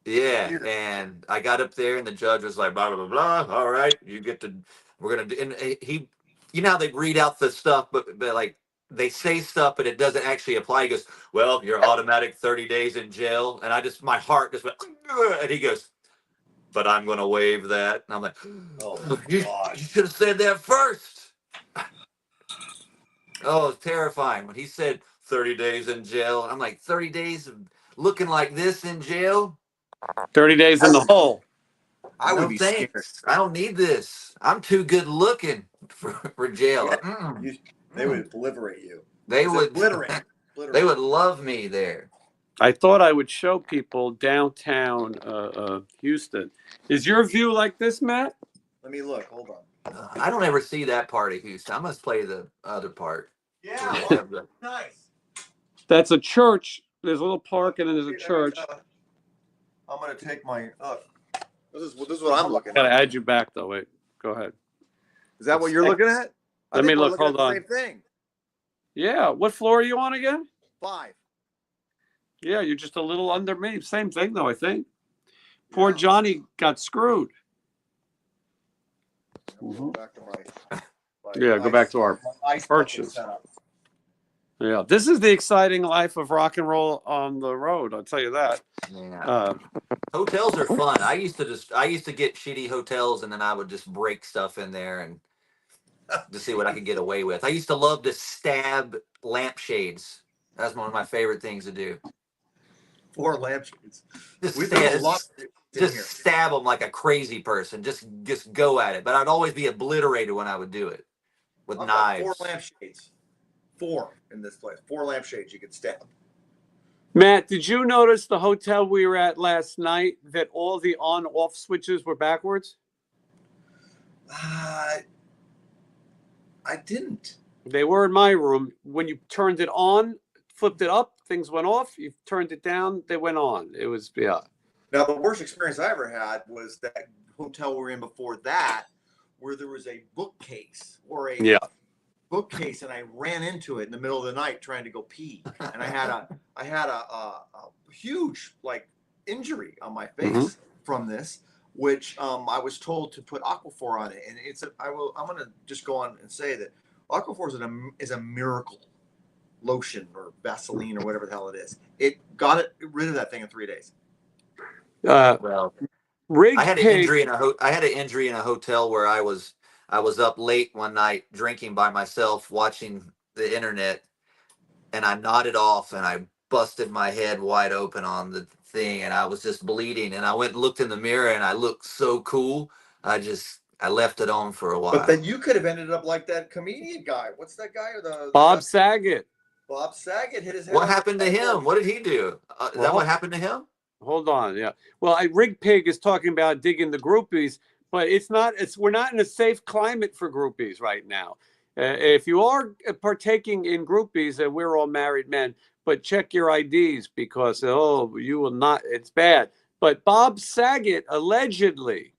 Yeah, and I got up there, and the judge was like, blah, blah, blah, blah. All right, we're going to do, and he, you know how they read out the stuff, but like, they say stuff, but it doesn't actually apply. He goes, well, you're automatic 30 days in jail. And my heart just went, and he goes, but I'm going to waive that. And I'm like, oh, you should have said that first. Oh, it's terrifying. When he said 30 days in jail, I'm like, 30 days of looking like this in jail? 30 days in the hole. I would be scared. I don't need this. I'm too good looking for jail. Yeah. They would obliterate you. They would obliterate. They would love me there. I thought I would show people downtown Houston. Is your view like this, Matt? Let me look. Hold on. I don't ever see that part of Houston. I must play the other part. Yeah, nice. That's a church. There's a little park, and then there's a church. I'm gonna take my. This is what I'm looking at. Gotta add you back though. Wait, go ahead. Is that what you're looking at? Let me look. Hold on. Same thing. Yeah. What floor are you on again? 5. Yeah, you're just a little under me. Same thing though, I think. Poor Johnny got screwed. Go back to my go back to our purchase. Yeah, this is the exciting life of rock and roll on the road. I'll tell you that. Yeah. Hotels are fun. I used to get shitty hotels, and then I would just break stuff in there and to see what I could get away with. I used to love to stab lampshades. That's one of my favorite things to do. 4 lampshades. Just stab them like a crazy person. Just go at it. But I'd always be obliterated when I would do it with knives. 4 lampshades. 4 in this place. 4 lampshades you could stab. Matt, did you notice the hotel we were at last night that all the on-off switches were backwards? I didn't. They were in my room. When you turned it on, flipped it up, things went off. You turned it down, they went on. It was, yeah. Now, the worst experience I ever had was that hotel we were in before that, where there was a bookcase or a bookcase, and I ran into it in the middle of the night trying to go pee, and I had a huge like injury on my face from this, which I was told to put Aquaphor on it, and I'm gonna just go on and say that Aquaphor is a miracle lotion or Vaseline or whatever the hell it is. It got rid of that thing in 3 days. Well, I had an injury in a hotel where I was up late one night drinking by myself, watching the internet, and I nodded off and I busted my head wide open on the thing, and I was just bleeding, and I went and looked in the mirror, and I looked so cool. I just I left it on for a while. But then you could have ended up like that comedian guy. What's that guy? Bob Saget. Bob Saget hit his head. What happened to him? What did he do? Is that what happened to him? Hold on, yeah. Well, Rig Pig is talking about digging the groupies, but we're not in a safe climate for groupies right now. If you are partaking in groupies, and we're all married men, but check your IDs because you will not. It's bad. But Bob Saget allegedly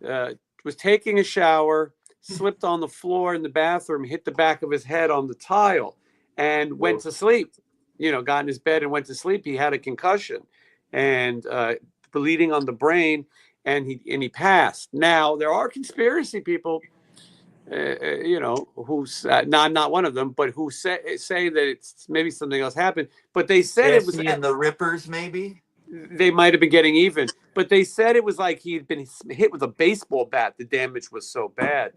was taking a shower, slipped on the floor in the bathroom, hit the back of his head on the tile, and went to sleep. Got in his bed and went to sleep. He had a concussion and bleeding on the brain, and he passed. Now there are conspiracy people, who no, I'm not one of them, but who say that it's maybe something else happened. But they said it was in the Rippers, maybe. They might have been getting even, but they said it was like he'd been hit with a baseball bat. The damage was so bad.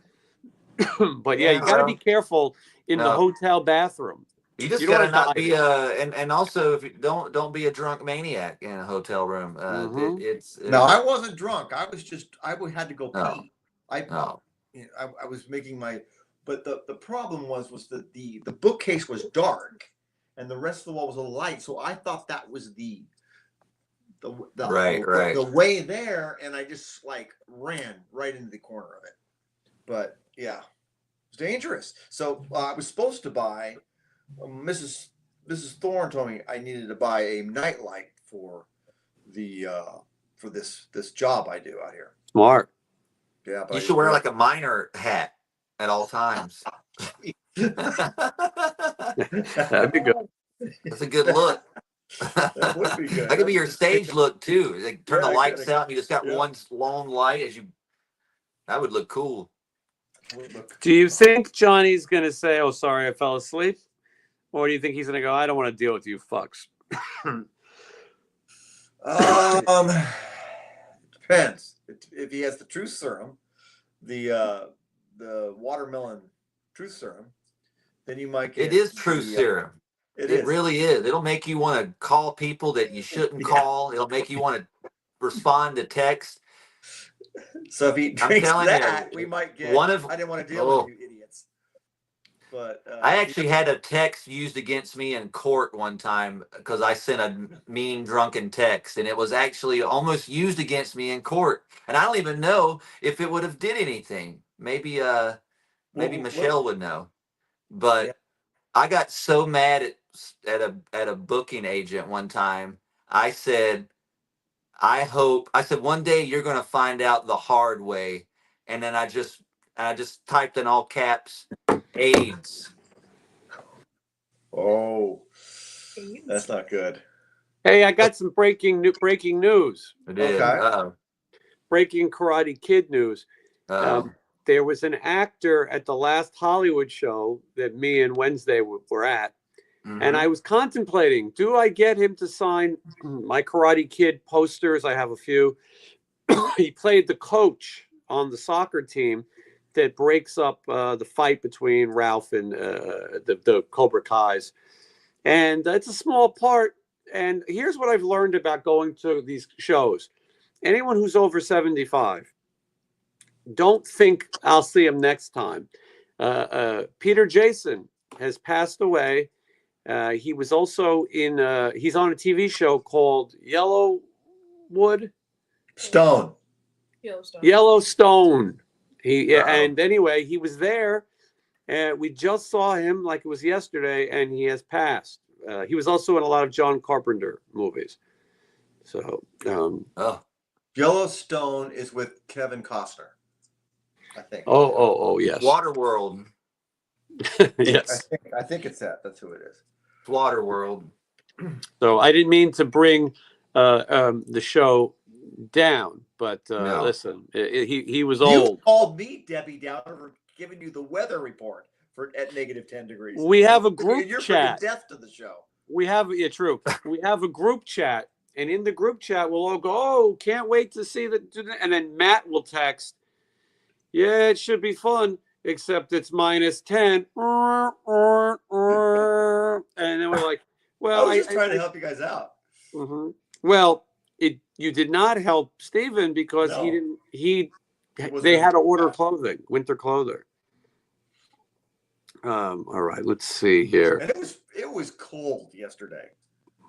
But yeah, you got to be careful in the hotel bathroom. You just got to not be and also if you don't be a drunk maniac in a hotel room. No, I wasn't drunk. I had to go pee. I was making my, but the problem was that the bookcase was dark and the rest of the wall was a light, so I thought that was the way there, and I just ran right into the corner of it. But yeah, it was dangerous. So I was supposed to buy. Mrs. Thorne told me I needed to buy a nightlight for this job I do out here. Smart. Yeah, but you should wear like a miner hat at all times. That'd be good. That's a good look. That would be good. That could be your stage look too. Like turn the lights out and you just got one long light that would look cool. Do you think Johnny's gonna say, "Oh, sorry, I fell asleep," or do you think he's gonna go, "I don't want to deal with you fucks"? Depends. If he has the truth serum, the watermelon truth serum, then you might get. It is truth serum. It really is. It'll make you want to call people that you shouldn't call. It'll make you want to respond to text. So if he drinks that, we might get. I didn't want to deal with you idiots. But I actually had a text used against me in court one time because I sent a mean drunken text, and it was actually almost used against me in court. And I don't even know if it would have did anything. Maybe Michelle would know. But I got so mad at a booking agent one time. I said, one day you're going to find out the hard way. And then I just typed in all caps, AIDS. Oh, that's not good. Hey, I got some breaking news. Okay. Breaking Karate Kid news. There was an actor at the last Hollywood show that me and Wednesday were at. Mm-hmm. And I was contemplating, do I get him to sign my Karate Kid posters? I have a few. He played the coach on the soccer team that breaks up the fight between Ralph and the Cobra Kais. And it's a small part. And here's what I've learned about going to these shows. Anyone who's over 75, don't think I'll see him next time. Peter Jason has passed away. He was also he's on a TV show called Yellowstone. And anyway, he was there, and we just saw him like it was yesterday, and he has passed. He was also in a lot of John Carpenter movies. So, Yellowstone is with Kevin Costner, I think. Oh, yes. Waterworld. Yes. I think it's that. That's who it is. Waterworld. So I didn't mean to bring the show down, but no. Listen, he was old. You called me Debbie Downer for giving you the weather report at -10 degrees. We have a group You're chat. Death to the show. We have true. We have a group chat, and in the group chat, we'll all go, "Oh, can't wait to see that." And then Matt will text, "Yeah, it should be fun, except it's -10." And then we're like, "Well, I was just trying to help you guys out." Mm-hmm. Well, you did not help Stephen because he They had to order clothing, winter clothing. All right, let's see here. And it was cold yesterday.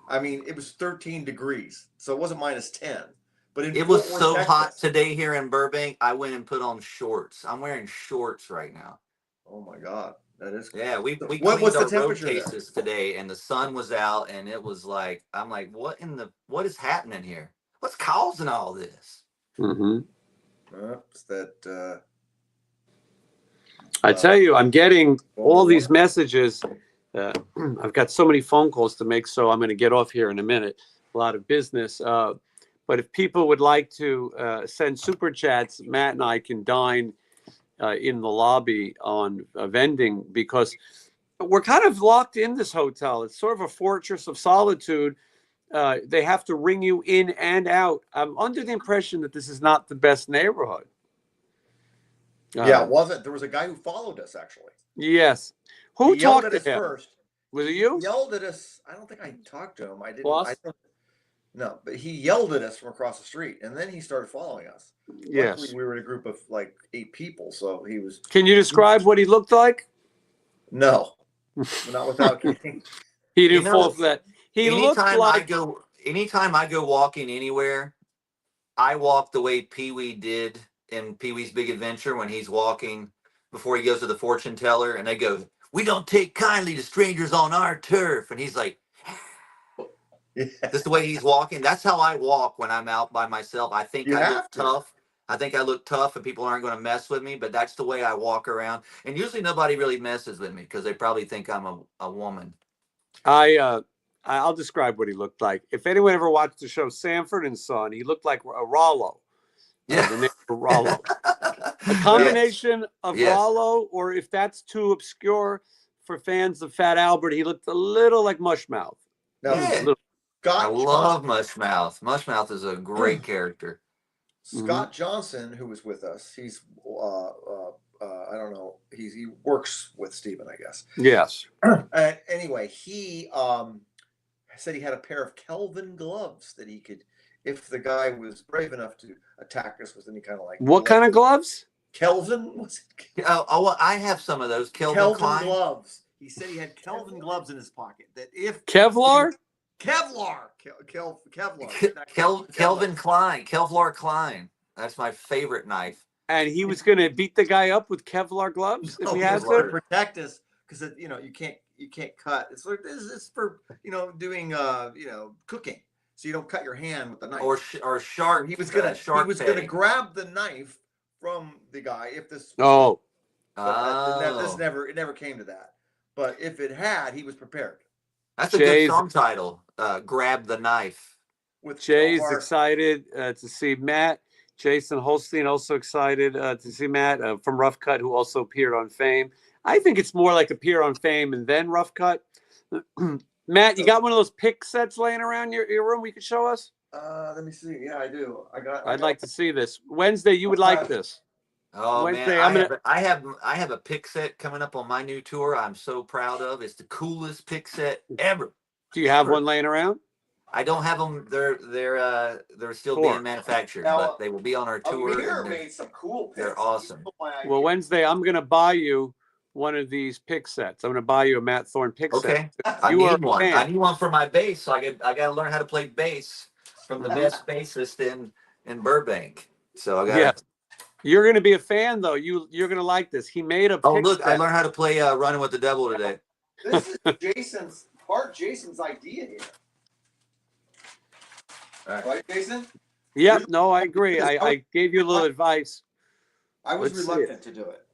I mean, it was 13 degrees, so it wasn't -10. But it was so hot today here in Burbank. I went and put on shorts. I'm wearing shorts right now. Oh my God, that is. Yeah, we cleaned what's our the road temperature cases today, and the sun was out, and it was like, I'm like, what is happening here? What's causing all this? Mm-hmm. It's that. I tell you, I'm getting all these messages. I've got so many phone calls to make, so I'm going to get off here in a minute. A lot of business. But if people would like to send super chats, Matt and I can dine in the lobby on vending, because we're kind of locked in this hotel. It's sort of a fortress of solitude. They have to ring you in and out. I'm under the impression that this is not the best neighborhood. Yeah, it wasn't. There was a guy who followed us, actually. Yes. Who yelled talked at to us him? first? Was it you? He yelled at us. I don't think I talked to him. I didn't. Boss? No, but he yelled at us from across the street, and then he started following us. Yes. Luckily, we were in a group of like 8 people, so he was. Can you describe what he looked like? No, not without kidding. He didn't fall for that. He looked like. Anytime I go walking anywhere, I walk the way Pee Wee did in Pee Wee's Big Adventure when he's walking before he goes to the fortune teller, and they go, "We don't take kindly to strangers on our turf," and he's like. Yeah. Just the way he's walking. That's how I walk when I'm out by myself. I think I look tough. I think I look tough and people aren't going to mess with me, but that's the way I walk around. And usually nobody really messes with me because they probably think I'm a woman. I'll describe what he looked like. If anyone ever watched the show Sanford and Son, he looked like a Rollo. Yeah. The name of Rollo. A combination of Rollo, or if that's too obscure for fans of Fat Albert, he looked a little like Mushmouth. I love Mushmouth. Mushmouth is a great character. Scott Johnson, who was with us, he's I don't know, he works with Steven, I guess. Yes. Anyway, he said he had a pair of Kelvin gloves that he could, if the guy was brave enough to attack us with any kind of like. What kind of gloves? Kelvin was it? Well, I have some of those Kelvin gloves. He said he had Kelvin gloves in his pocket. That if Kevlar. Kevlar. Kelvin Klein. Kevlar Klein. That's my favorite knife. And he was going to beat the guy up with Kevlar gloves if he has to protect us, because you can't cut. It's for doing cooking, so you don't cut your hand with the knife or shark. He was gonna grab the knife from the guy if this. This never came to that. But if it had, he was prepared. That's a good song title. Grab the Knife. With Jay's excited to see Matt. Jason Holstein also excited to see Matt from Rough Cut, who also appeared on Fame. I think it's more like appear on Fame and then Rough Cut. Matt, you got one of those pick sets laying around your room you could show us? Let me see. Yeah, I do. I'd like to see this. Wednesday, you would like this. Oh Wednesday, man, I have a pick set coming up on my new tour. I'm so proud of. It's the coolest pick set ever. Do you have one laying around? I don't have them. They're still being manufactured, but they will be on our tour. Amir made some cool picks. They're awesome. Well, Wednesday, I'm going to buy you one of these pick sets. I'm going to buy you a Matt Thorne pick set. Okay, I need one. I need one for my bass. So I got to learn how to play bass from the best bassist in Burbank. So I got. Yeah. You're going to be a fan, though. You're going to like this. He made a. Oh, look! I learned how to play "Running with the Devil" today. This is Jason's idea here. Right, Jason? Yeah. No, I agree. I gave you a little advice. I was reluctant to do it.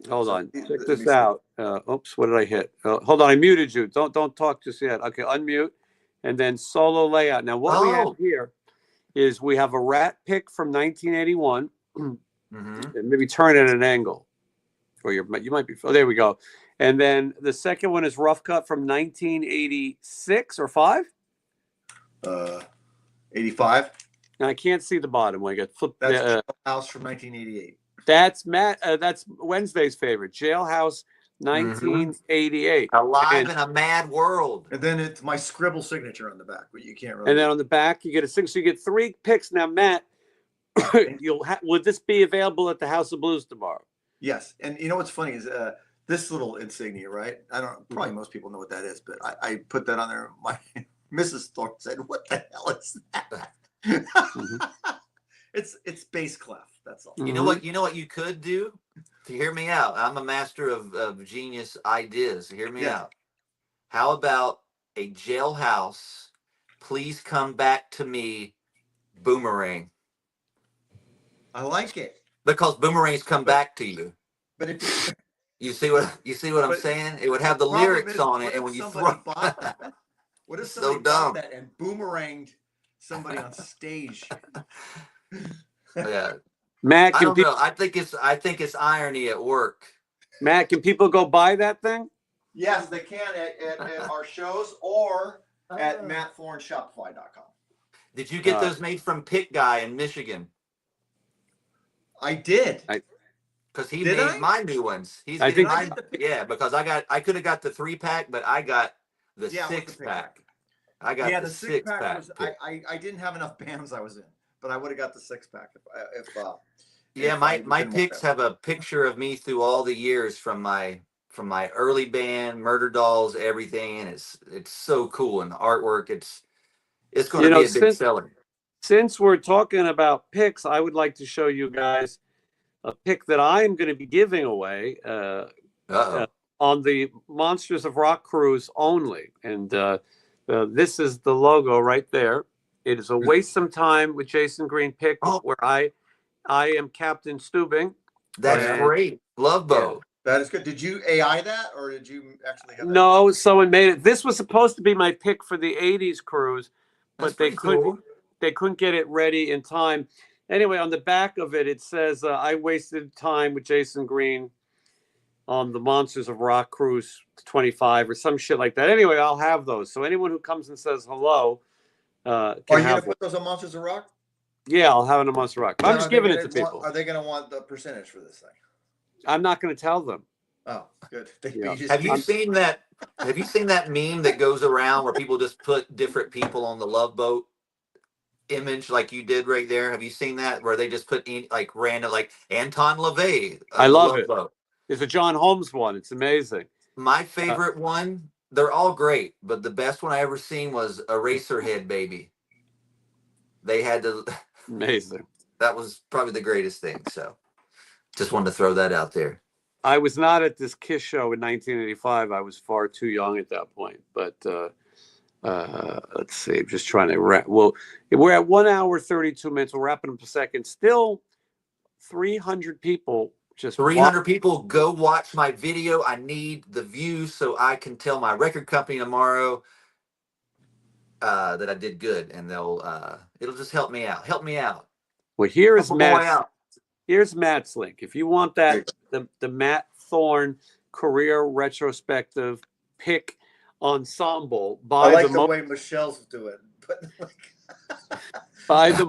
Hold on. Check this out. Oops. What did I hit? Hold on. I muted you. Don't talk just yet. Okay. Unmute, and then solo layout. Now, what we have here is we have a RATT pick from 1981. And maybe turn it at an angle, or you might be. Oh, there we go. And then the second one is Rough Cut from 1986 or 5. 85. Now I can't see the bottom. I got flipped. That's Jailhouse from 1988. That's Matt. That's Wednesday's favorite. Jailhouse 1988. Alive in a Mad World. And then it's my scribble signature on the back, but you can't really. And then on the back you get a signature. So you get 3 picks. Now, Matt, Would this be available at the House of Blues tomorrow? Yes, and you know what's funny is this little insignia, right? I don't probably most people know what that is, but I put that on there. My Mrs. Thorne said, "What the hell is that?" It's bass clef. That's all. You know what? You know what you could do? To hear me out. I'm a master of genius ideas. Hear me out. How about a jailhouse? Please come back to me, boomerang. I like it because boomerangs come back to you. but if You see what I'm saying? It would have the lyrics on it, and when you throw bought that, what if It's somebody so dumb. bought that and boomeranged somebody on stage? Yeah, Matt, I can don't people, know. I think it's irony at work. Matt, can people go buy that thing? Yes, they can at our shows or at mattthornshopify.com. Did you get those made from Pick Guy in Michigan? I did. Because he Did made I? my new ones. He's I getting think- mine. Yeah, because I could have got the 3-pack, but I got the Yeah, with the 6-pack. I got the 6-pack. was I didn't have enough bands I was in, but I would have got the 6-pack if Yeah, if I my didn't want picks that. have a picture of me through all the years from my early band, Murder Dolls, everything, and it's so cool. And the artwork, it's going to be a big seller. Since we're talking about picks, I would like to show you guys a pick that I am going to be giving away on the Monsters of Rock cruise only. And this is the logo right there. It is a Waste Some Time with Jason Green pick where I am Captain Stubing. That's great. Love boat. Yeah, that is good. Did you AI that, or did you actually have that? No, someone made it. This was supposed to be my pick for the 80s cruise, but they couldn't get it ready in time. Anyway, on the back of it, it says, I wasted time with Jason Green on the Monsters of Rock Cruise 25 or some shit like that. Anyway, I'll have those. So anyone who comes and says hello can Are you have gonna one. put those on Monsters of Rock? Yeah, I'll have it on Monster Rock. I'm just giving it to people. Are they gonna want the percentage for this thing? I'm not going to tell them. Oh, good. Yeah. Have you seen that? Have you seen that meme that goes around where people just put different people on the Love Boat image like you did right there? Have you seen that where they just put like random, like Anton LaVey? I love Love it. Boat. There's a John Holmes one. It's amazing. My favorite one, they're all great, but the best one I ever seen was Eraserhead Baby. They had to. Amazing. That was probably the greatest thing. So just wanted to throw that out there. I was not at this Kiss show in 1985. I was far too young at that point. But let's see. I'm just trying to wrap. Well, we're at 1 hour, 32 minutes. We're wrapping up a second. Still 300 people. Just 300 people go watch my video. I need the views so I can tell my record company tomorrow that I did good, and it'll just help me out. Help me out. Well, here's Matt's link. If you want that, the Matt Thorne career retrospective pick ensemble I like the way Michelle's doing, but by the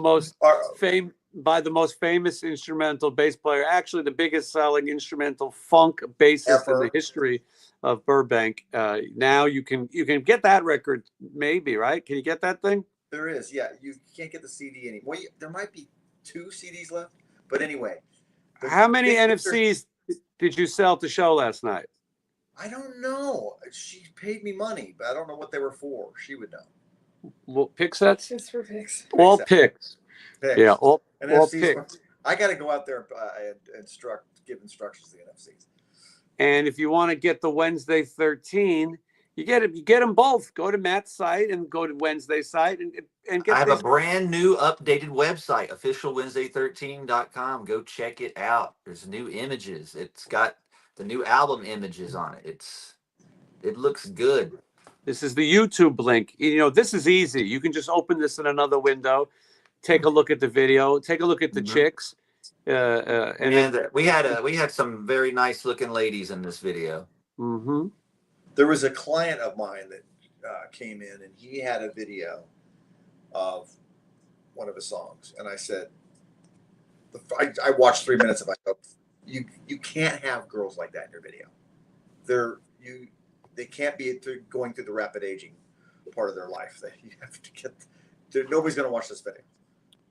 most famous instrumental bass player, actually the biggest selling instrumental funk bassist in the history of Burbank. Now you can get that record, maybe, right? Can you get that thing? There is, yeah. You can't get the CD anymore. There might be 2 CDs left, but anyway. How many NFCs did you sell to show last night? I don't know. She paid me money, but I don't know what they were for. She would know. Well, pick sets? Just for picks. All picks. Yeah, all picks. I got to go out there and give instructions to the NFCs. And if you want to get the Wednesday 13, you get them both. Go to Matt's site and go to Wednesday's site and get. I have a brand new updated website, officialwednesday13.com. Go check it out. There's new images. It's got the new album images on it. It looks good. This is the YouTube link. This is easy. You can just open this in another window, take a look at the video, take a look at the chicks, and then we had some very nice looking ladies in this video. Mm-hmm. There was a client of mine that came in, and he had a video of one of his songs, and I said, I watched 3 minutes of it. I go, you can't have girls like that in your video. They can't be going through the rapid aging part of their life. That you have to get. Nobody's going to watch this video.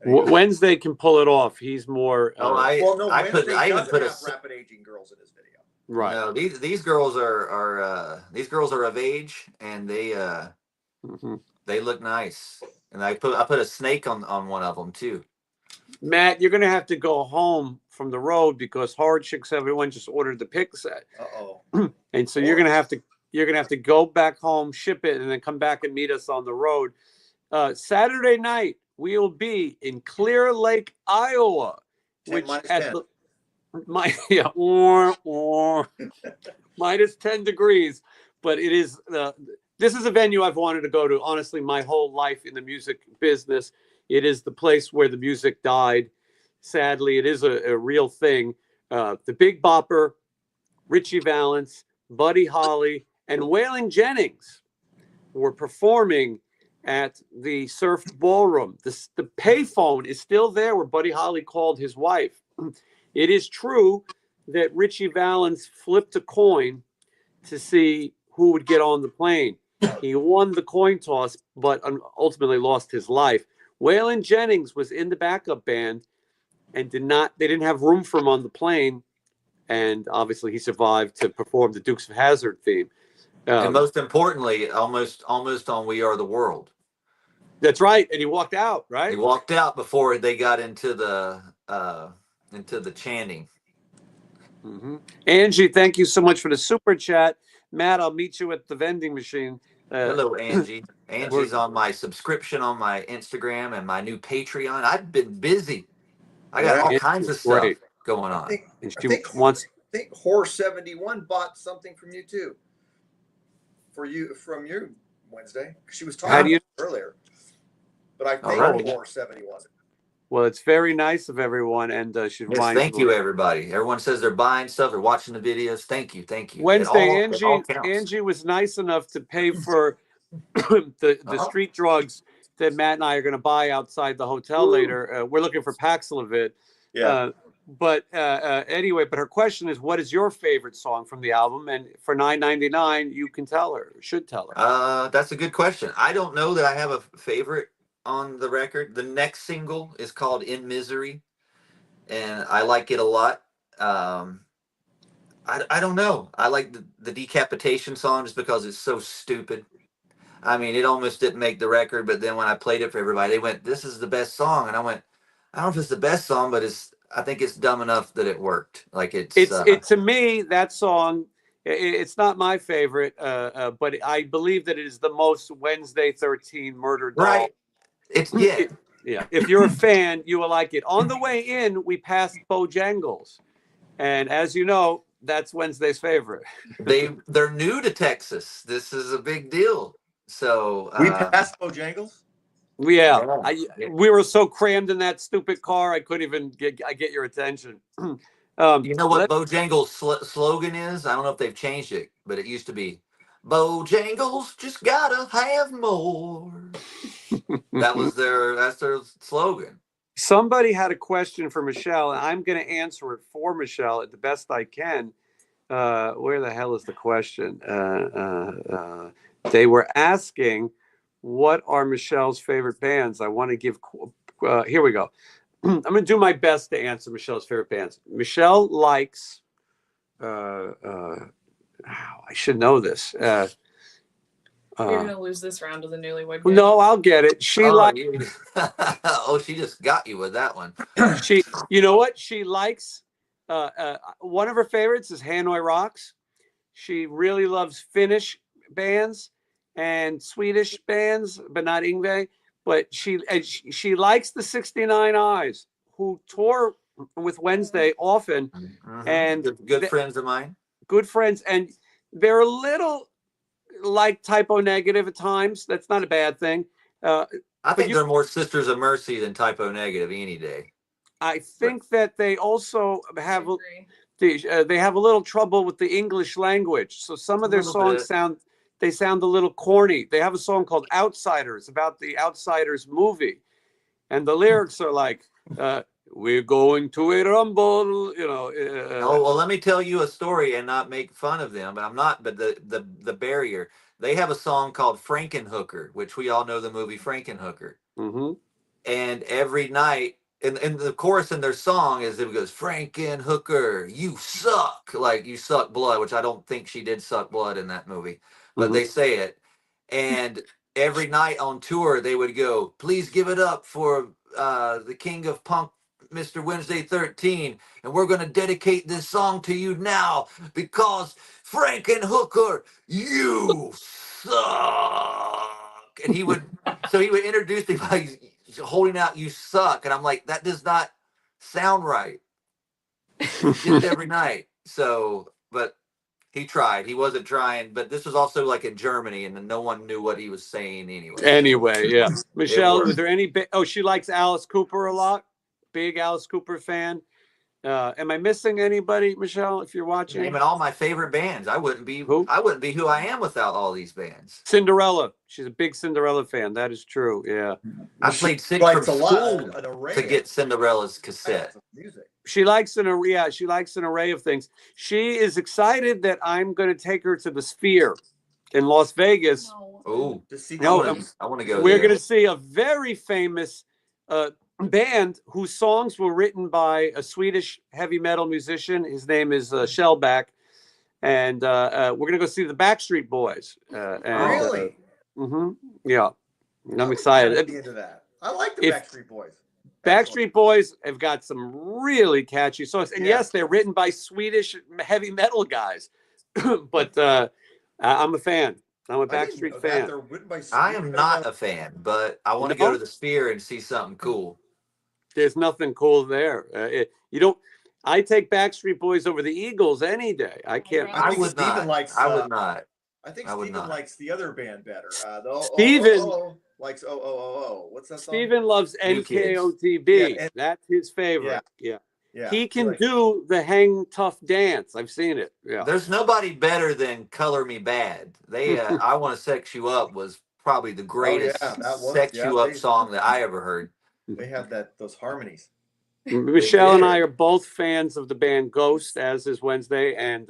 Wednesday can pull it off. He's more. Wednesday I even doesn't put have a rapid aging girls in his video. Right. No, these girls are of age, and they look nice. And I put a snake on one of them too. Matt, you're gonna have to go home from the road because Hard Chicks everyone just ordered the pick set. And so you're gonna have to go back home, ship it, and then come back and meet us on the road. Saturday night we will be in Clear Lake, Iowa, which at the minus 10 degrees, but it is this is a venue I've wanted to go to honestly my whole life in the music business. It is the place where the music died. Sadly, it is a real thing. The Big Bopper, Richie Valens, Buddy Holly, and Waylon Jennings were performing at the Surf Ballroom. The payphone is still there where Buddy Holly called his wife. It is true that Richie Valens flipped a coin to see who would get on the plane. He won the coin toss, but ultimately lost his life. Waylon Jennings was in the backup band and they didn't have room for him on the plane. And obviously he survived to perform the Dukes of Hazzard theme. And most importantly, almost on We Are the World. That's right. And he walked out, right? He walked out before they got into the chanting. Mm-hmm. Angie, thank you so much for the super chat. Matt, I'll meet you at the vending machine. Hello, Angie. Angie's on my subscription on my Instagram and my new Patreon. I've been busy. I got all kinds of stuff going on. I think Horse 71 bought something from you too. From you Wednesday. She was talking earlier. But I think Horse 71. Well, it's very nice of everyone, and she's buying. Thank you, everybody. Everyone says they're buying stuff, they're watching the videos. Thank you. Wednesday, Angie was nice enough to pay for the street drugs that Matt and I are going to buy outside the hotel later. We're looking for Paxlovid. Yeah. But anyway, her question is, what is your favorite song from the album? And for $9.99, you can tell her, should tell her. That's a good question. I don't know that I have a favorite on the record. The next single is called In Misery, and I like it a lot. I don't know. I like the Decapitation song just because it's so stupid. I mean, it almost didn't make the record, but then when I played it for everybody, they went, "This is the best song," and I went, "I don't know if it's the best song, but I think it's dumb enough that it worked." Like it's to me, that song, it's not my favorite, but I believe that it is the most Wednesday 13 Murder Doll. Right. It's yeah. If you're a fan, you will like it. On the way in, we passed Bojangles, and as you know, that's Wednesday's favorite. They're new to Texas. This is a big deal. So we passed Bojangles. Yeah, we were so crammed in that stupid car, I couldn't even get your attention. You know what Bojangles' slogan is? I don't know if they've changed it, but it used to be, "Bojangles just gotta have more." That's their slogan. Somebody had a question for Michelle, and I'm going to answer it for Michelle at the best I can. Where the hell is the question? They were asking, what are Michelle's favorite bands? I want to give. Here we go. I'm going to do my best to answer Michelle's favorite bands. Michelle likes. I should know this. You're gonna lose this round to the newlywed. No, I'll get it. She she just got you with that one. You know what? She likes. One of her favorites is Hanoi Rocks. She really loves Finnish bands and Swedish bands, but not Yngwie. But she likes the 69 Eyes, who tour with Wednesday often, and good friends of mine. Good friends, and they're a little like Typo Negative at times. That's not a bad thing. I think they're more Sisters of Mercy than Typo Negative any day. I think that they also have they have a little trouble with the English language. So some of their songs sound a little corny. They have a song called Outsiders about the Outsiders movie, and the lyrics are like, "We're going to a rumble," you know. Oh well, let me tell you a story and not make fun of them. But I'm not. But the barrier. They have a song called Frankenhooker, which we all know the movie Frankenhooker. Mm-hmm. and every night, and the chorus in their song is it goes, Franken Hooker, you suck, like you suck blood, which I don't think she did suck blood in that movie, but they say it. And every night on tour, they would go, please give it up for the king of punk, Mr. Wednesday 13, and we're going to dedicate this song to you now because Franken Hooker, you suck. And he would introduce me by holding out "you suck," and I'm like, that does not sound right. Just every night. So, but he tried. He wasn't trying, but this was also like in Germany, and no one knew what he was saying anyway. Anyway, yeah. Michelle, was there any? She likes Alice Cooper a lot. Big Alice Cooper fan. Am I missing anybody, Michelle? If you're watching, naming all my favorite bands, I wouldn't be who I am without all these bands. Cinderella. She's a big Cinderella fan. That is true. Yeah. I played sick from school to get Cinderella's cassette. She likes an array. Yeah, she likes an array of things. She is excited that I'm going to take her to the Sphere in Las Vegas. Oh, I want to go. We're going to see a very famous band whose songs were written by a Swedish heavy metal musician. His name is Shellback, and we're going to go see the Backstreet Boys. Really? Yeah, and I'm excited. Into that. I like the Backstreet Boys. Backstreet Boys have got some really catchy songs, and yes, they're written by Swedish heavy metal guys. But I'm a fan. I'm a Backstreet fan. I am not a fan, but I want to go to the Sphere and see something cool. There's nothing cool there. I take Backstreet Boys over the Eagles any day. I can't. I would not. I think Steven likes the other band better. Steven likes What's that song? Steven loves NKOTB. Yeah, that's his favorite. Yeah. Yeah. He can do the hang tough dance. I've seen it. Yeah. There's nobody better than Color Me Bad. They I Want to Sex You Up was probably the greatest sex you up song that I ever heard. They have those harmonies. Michelle and I are both fans of the band Ghost, as is Wednesday, and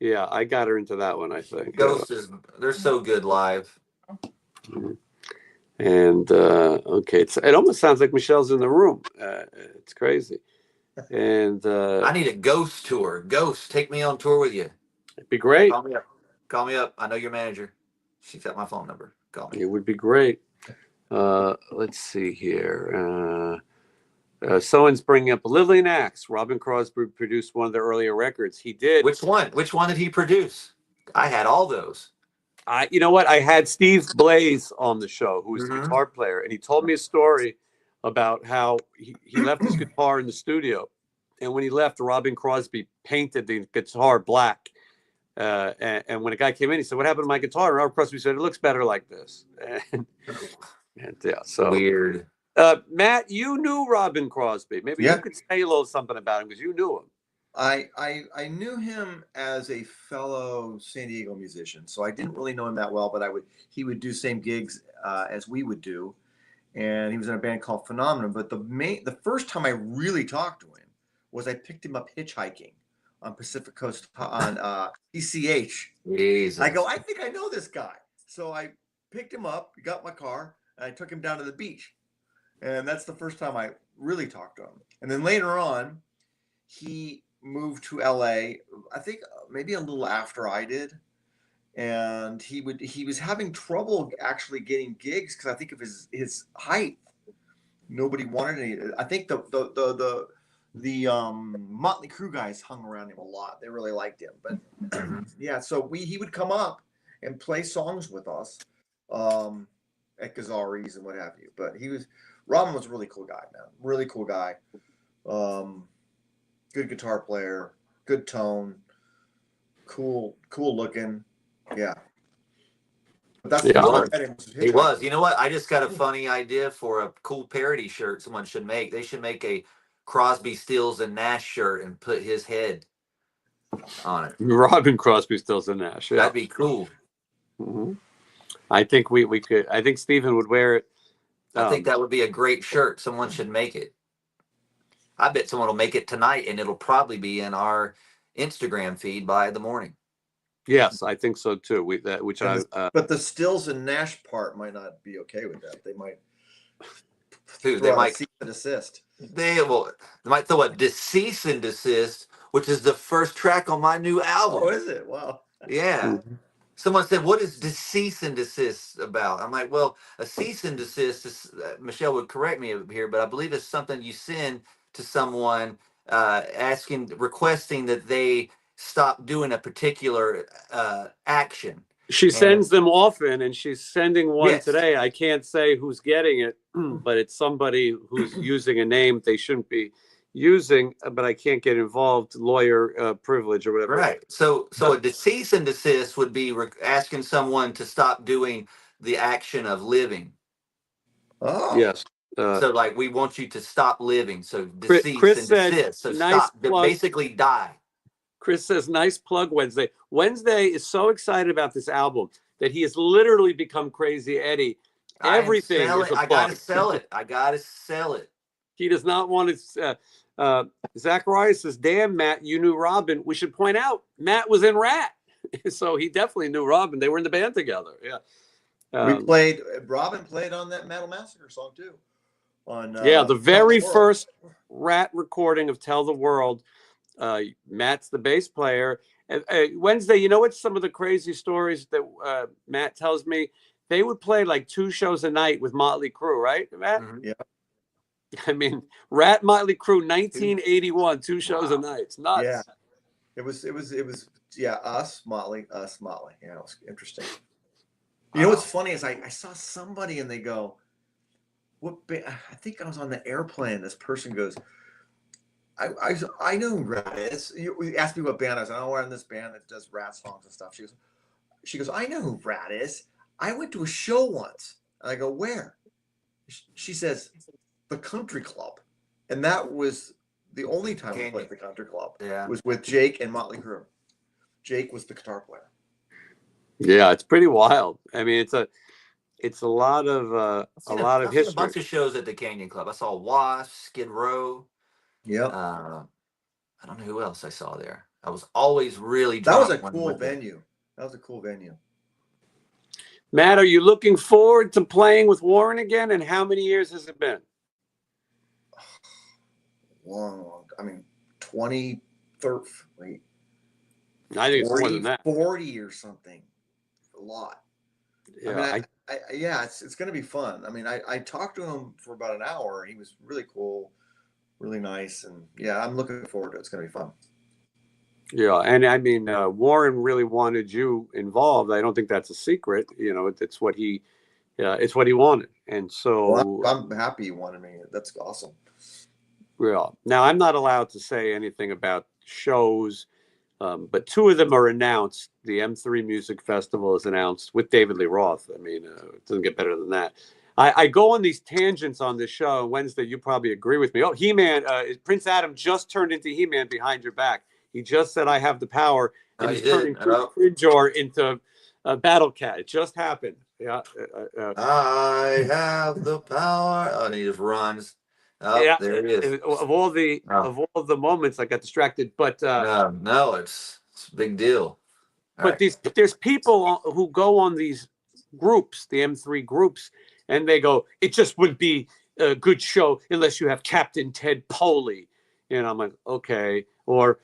yeah, I got her into that one, I think. Ghost they're so good live. And okay, it almost sounds like Michelle's in the room. It's crazy. And I need a Ghost tour. Ghost, take me on tour with you. It'd be great. Call me up. I know your manager. She's got my phone number. Call me. It would be great. Let's see here. Someone's bringing up Lillian Axe. Robin Crosby produced one of the earlier records. He did. Which one? Which one did he produce? I had all those. You know what? I had Steve Blaze on the show, who was the guitar player, and he told me a story about how he left his guitar in the studio, and when he left, Robin Crosby painted the guitar black. And when a guy came in, he said, "What happened to my guitar?" And Robin Crosby said, "It looks better like this." And yeah, so weird. Matt, you knew Robin Crosby. Maybe you could say a little something about him because you knew him. I knew him as a fellow San Diego musician, so I didn't really know him that well. But he would do same gigs as we would do, and he was in a band called Phenomenon. But the first time I really talked to him was I picked him up hitchhiking on Pacific Coast on PCH. Jesus. I go, I think I know this guy. So I picked him up, got my car, and I took him down to the beach. And that's the first time I really talked to him. And then later on, he moved to LA, I think maybe a little after I did. And he was having trouble actually getting gigs because I think of his height. Nobody wanted any. I think the Motley Crue guys hung around him a lot. They really liked him. But yeah, so he would come up and play songs with us at Gazzari's and what have you. But Robin was a really cool guy, man. Really cool guy. Good guitar player, good tone, cool looking. Yeah. But he was. You know what? I just got a funny idea for a cool parody shirt someone should make. They should make a Crosby, Stills, and Nash shirt and put his head on it. Robin Crosby, Stills, and Nash. Yeah. That'd be cool. Mm-hmm. I think we could. I think Stephen would wear it. I think that would be a great shirt. Someone should make it. I bet someone will make it tonight, and it'll probably be in our Instagram feed by the morning. Yes, I think so too. But the Stills and Nash part might not be okay with that. They might Who Throw they out a might cease and desist. they might throw a Decease and Desist, which is the first track on my new album. Oh, is it? Wow. Yeah. Mhm. Someone said, "What is Decease and Desist about?" I'm like, "Well, a cease and desist is Michelle would correct me here, but I believe it's something you send to someone requesting that they stop doing a particular action." She And sends them often, and she's sending one yes, today. I can't say who's getting it, but it's somebody who's using a name they shouldn't be using, but I can't get involved, lawyer privilege or whatever. right. So a decease and desist would be asking someone to stop doing the action of living. Oh. Yes. So like we want you to stop living. So Chris decease and said, desist. So nice stop, plug. basically die. Chris says, nice plug, Wednesday. Wednesday is so excited about this album that he has literally become Crazy Eddie. Everything is a I plug. gotta sell it. I gotta sell it. He does not want to. Zacharias says, damn, Matt, you knew Robin. We should point out, Matt was in RATT. So he definitely knew Robin. They were in the band together. Yeah. Robin played on that Metal Massacre song too. On the very first RATT recording of Tell the World. Matt's the bass player. Wednesday, you know what's some of the crazy stories that Matt tells me? They would play like 2 shows a night with Motley Crue, right, Matt? Mhm. Yeah. I mean, RATT Motley Crue, 1981, 2 shows a night. It's nuts. Yeah. It was us, Motley. Yeah, it was interesting. You know what's funny is I saw somebody and they go, I think I was on the airplane. This person goes, I know who RATT is. You asked me what band I was in. Oh, we're in this band that does RATT songs and stuff. She goes, I know who RATT is. I went to a show once. And I go, where? She says, the Country Club. And that was the only time we played the Country Club. Yeah. It was with Jake and Motley Crue. Jake was the guitar player. Yeah, it's pretty wild. I mean, it's a lot of I've history. seen a bunch of shows at the Canyon Club. I saw Wast, Skid Row. Yeah. I don't know who else I saw there. I was always really That was a drunk cool venue. That was a cool venue. Matt, are you looking forward to playing with Warren again? And how many years has it been? Long. I mean, 20, 30, wait. I think 40, it's more than that. 40 or something. A lot. Yeah, I mean, it's going to be fun. I mean, I talked to him for about an hour. He was really cool, really nice. And yeah, I'm looking forward to it. It's going to be fun. Yeah. And I mean, Warren really wanted you involved. I don't think that's a secret. You know, it's what he wanted. And so I'm happy he wanted me. That's awesome. Yeah. Now, I'm not allowed to say anything about shows, but 2 of them are announced. The M3 Music Festival is announced with David Lee Roth. I mean, it doesn't get better than that. I go on these tangents on this show. Wednesday, you probably agree with me. Oh, He-Man, Prince Adam just turned into He-Man behind your back. He just said, I have the power. And he's turning Cringeor into Battle Cat. It just happened. Yeah. I have the power. Oh, and he just runs. Oh, yeah, there it is. Of all the moments, I got distracted. But no, it's a big deal. But there's people who go on these groups, the M3 groups, and they go, it just wouldn't be a good show unless you have Captain Ted Poley. And I'm like, okay. Or,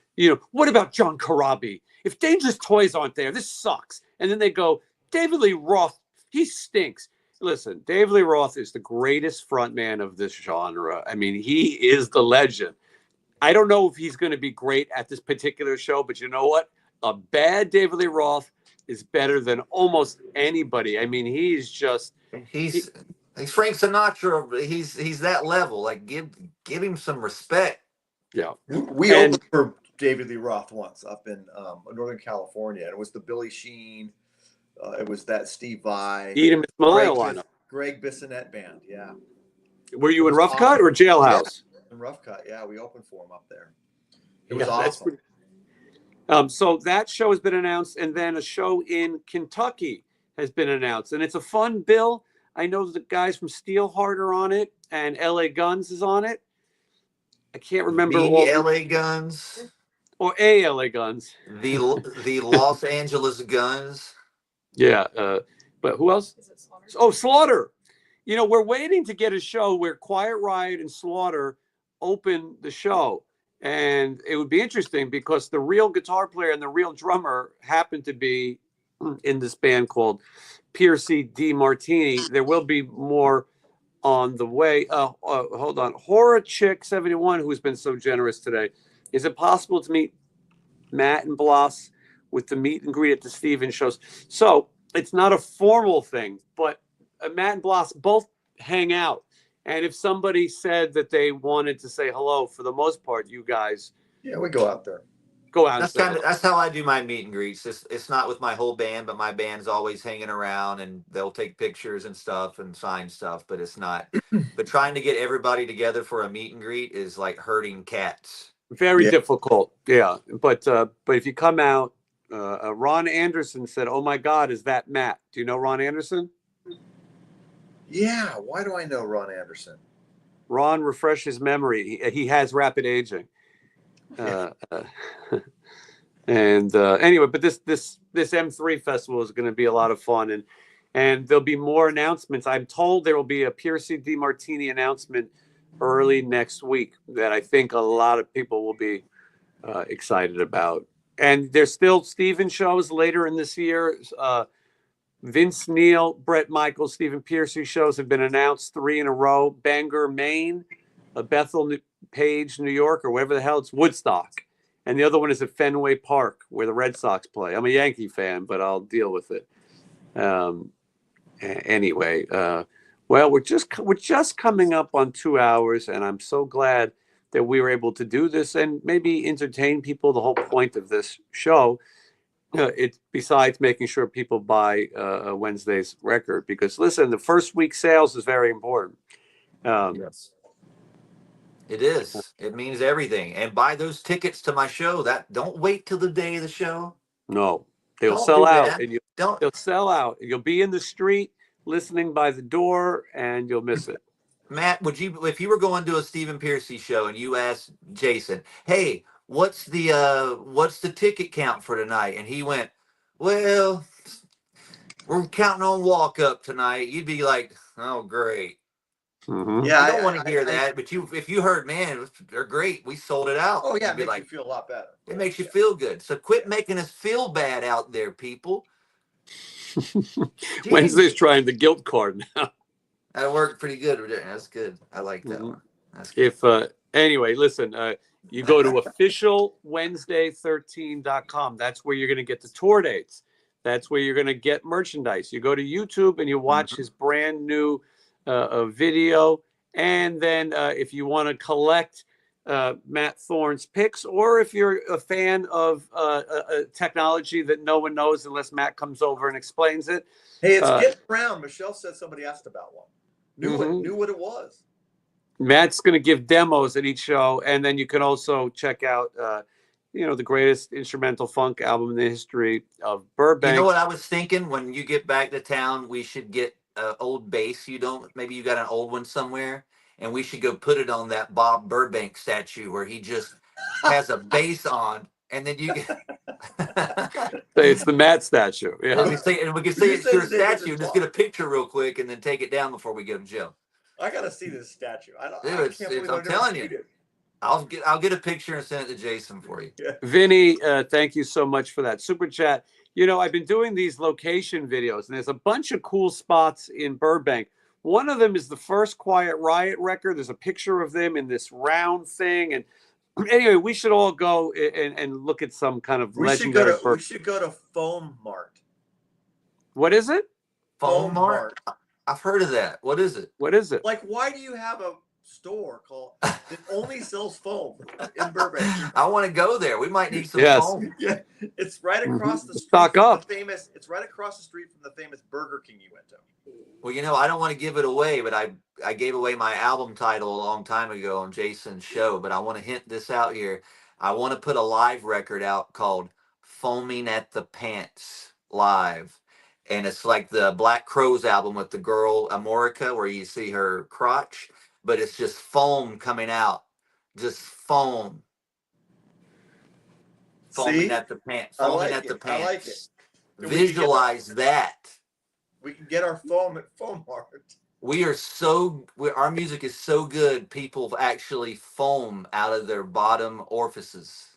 what about John Corabi? If Dangerous Toys aren't there, this sucks. And then they go, David Lee Roth, he stinks. Listen, David Lee Roth is the greatest frontman of this genre. I mean, he is the legend. I don't know if he's going to be great at this particular show, but you know what? A bad David Lee Roth is better than almost anybody. I mean, he's Frank Sinatra. He's that level. Like give him some respect. Yeah. We opened for David Lee Roth once up in Northern California, and it was the Billy Sheen. It was that Steve Vai. Eat him smile lineup. Greg Bissonette band. Yeah. Were you in Rough Cut or Jailhouse? Yeah, in Rough Cut. Yeah, we opened for him up there. It was awesome. So that show has been announced, and then a show in Kentucky has been announced, and it's a fun bill. I know the guys from Steelheart are on it, and LA Guns is on it. I can't remember LA Guns or LA Guns. The Los Angeles Guns. Yeah, but who else? Is it Slaughter? Oh, Slaughter. we're waiting to get a show where Quiet Riot and Slaughter open the show. And it would be interesting because the real guitar player and the real drummer happen to be in this band called Piercy D. Martini. There will be more on the way. Hold on. Horror Chick 71, who's been so generous today. Is it possible to meet Matt and Bloss with the meet and greet at the Stevens shows? So it's not a formal thing, but Matt and Bloss both hang out. And if somebody said that they wanted to say hello, for the most part, you guys, Yeah, we go out there. go out. That's how I do my meet and greets. It's not with my whole band, but my band's always hanging around and they'll take pictures and stuff and sign stuff. But it's not. But trying to get everybody together for a meet and greet is like herding cats. Very difficult. Yeah, but if you come out, Ron Anderson said, "Oh my God, is that Matt?" Do you know Ron Anderson? Yeah. Why do I know Ron Anderson? Ron, refresh his memory. He has rapid aging. Anyway, but this M3 festival is going to be a lot of fun, and there'll be more announcements. I'm told there will be a Piercy D. Martini announcement early next week that I think a lot of people will be excited about. And there's still Steven shows later in this year. Vince Neil, Brett Michaels, Stephen Piercy shows have been announced 3 in a row. Bangor, Maine, Bethel Page, New York, or wherever the hell it's Woodstock. And the other one is at Fenway Park, where the Red Sox play. I'm a Yankee fan, but I'll deal with it. Anyway, well, we're just coming up on 2 hours, and I'm so glad that we were able to do this and maybe entertain people. The whole point of this show, it's besides making sure people buy Wednesday's record, because listen, the first week sales is very important. Yes. It is. It means everything. And buy those tickets to my show. Don't wait till the day of the show. No, they'll Don't sell do out, that. and Don't. they'll sell out. You'll be in the street listening by the door, and you'll miss it. Matt, if you were going to a Stephen Piercy show and you asked Jason, "Hey, what's the ticket count for tonight?" and he went, "Well, we're counting on walk up tonight," you'd be like, "Oh, great." Mm-hmm. Yeah, You don't want to hear that, but if you heard, "Man, they're great, we sold it out." Oh yeah, you'd it be makes you feel a lot better. It makes you feel good. So quit making us feel bad out there, people. Wednesday's trying the guilt card now. That worked pretty good. That's good. I like that one. That's good. If anyway, listen, you go to officialwednesday13.com. That's where you're going to get the tour dates. That's where you're going to get merchandise. You go to YouTube and you watch his brand new video. And then if you want to collect Matt Thorne's picks, or if you're a fan of technology that no one knows unless Matt comes over and explains it. Hey, it's getting around. Michelle said somebody asked about one. Knew what it was. Matt's going to give demos at each show, and then you can also check out, the greatest instrumental funk album in the history of Burbank. You know what I was thinking? When you get back to town, we should get an old bass. Maybe you got an old one somewhere, and we should go put it on that Bob Burbank statue where he just has a bass on, and then you get. It's the Matt statue. Yeah. And we can say it's your statue and just get a picture real quick and then take it down before we get him jail. I gotta see this statue. I'm telling you. I'll get a picture and send it to Jason for you. Yeah. Vinny, thank you so much for that super chat. I've been doing these location videos, and there's a bunch of cool spots in Burbank. One of them is the first Quiet Riot record. There's a picture of them in this round thing, and anyway, we should all go and look at some kind of legendary. We should go to Foam Mart. What is it? Foam Mart. I've heard of that. What is it? Like, why do you have a store that only sells foam in Burbank? I want to go there. We might need some foam. Yeah, it's right across the street. Stock up. It's right across the street from the famous Burger King you went to. Well, I don't want to give it away, but I gave away my album title a long time ago on Jason's show. But I want to hint this out here. I want to put a live record out called "Foaming at the Pants" live. And it's like the Black Crowes album with the girl Amorica, where you see her crotch, but it's just foam coming out, just foam. Foaming at the pants. Foaming at the pants. I like it. Visualize that. We can get our foam at Foam Mart. our music is so good, people actually foam out of their bottom orifices,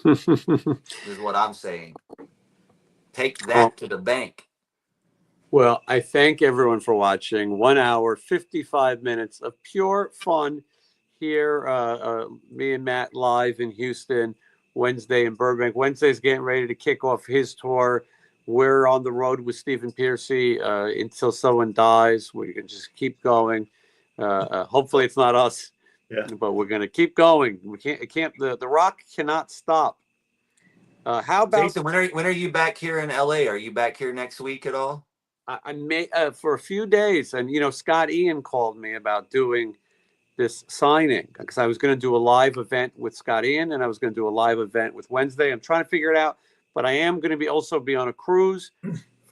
is what I'm saying. Take that to the bank. Well, I thank everyone for watching. 1 hour, 55 minutes of pure fun here. Me and Matt live in Houston, Wednesday in Burbank. Wednesday's getting ready to kick off his tour. We're on the road with Stephen Piercy until someone dies. We can just keep going. Hopefully it's not us, but we're going to keep going. We can't. The rock cannot stop. How about Jason? When are you back here in LA? Are you back here next week at all? I may for a few days, and Scott Ian called me about doing this signing because I was going to do a live event with Scott Ian, and I was going to do a live event with Wednesday. I'm trying to figure it out, but I am going to also be on a cruise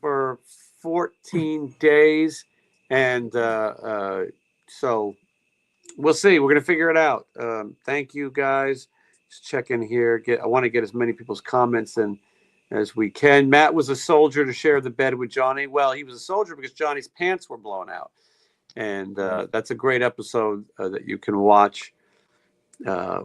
for 14 days, and so we'll see. We're going to figure it out. Thank you guys. Just check in here. I want to get as many people's comments in as we can. Matt was a soldier to share the bed with Johnny. Well, he was a soldier because Johnny's pants were blown out. And that's a great episode that you can watch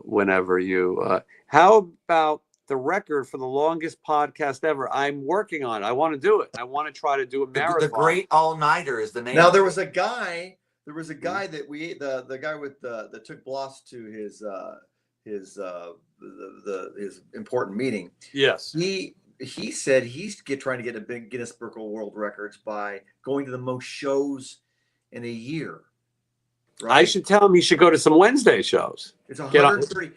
whenever you... how about the record for the longest podcast ever? I'm working on it. I want to do it. I want to try to do a marathon. The Great All-Nighter is the name. Now, there was a guy that we the guy with that took Bloss to his important meeting. Yes. He said he's trying to get a big Guinness Book of World Records by going to the most shows in a year. Right? I should tell him he should go to some Wednesday shows. It's 130.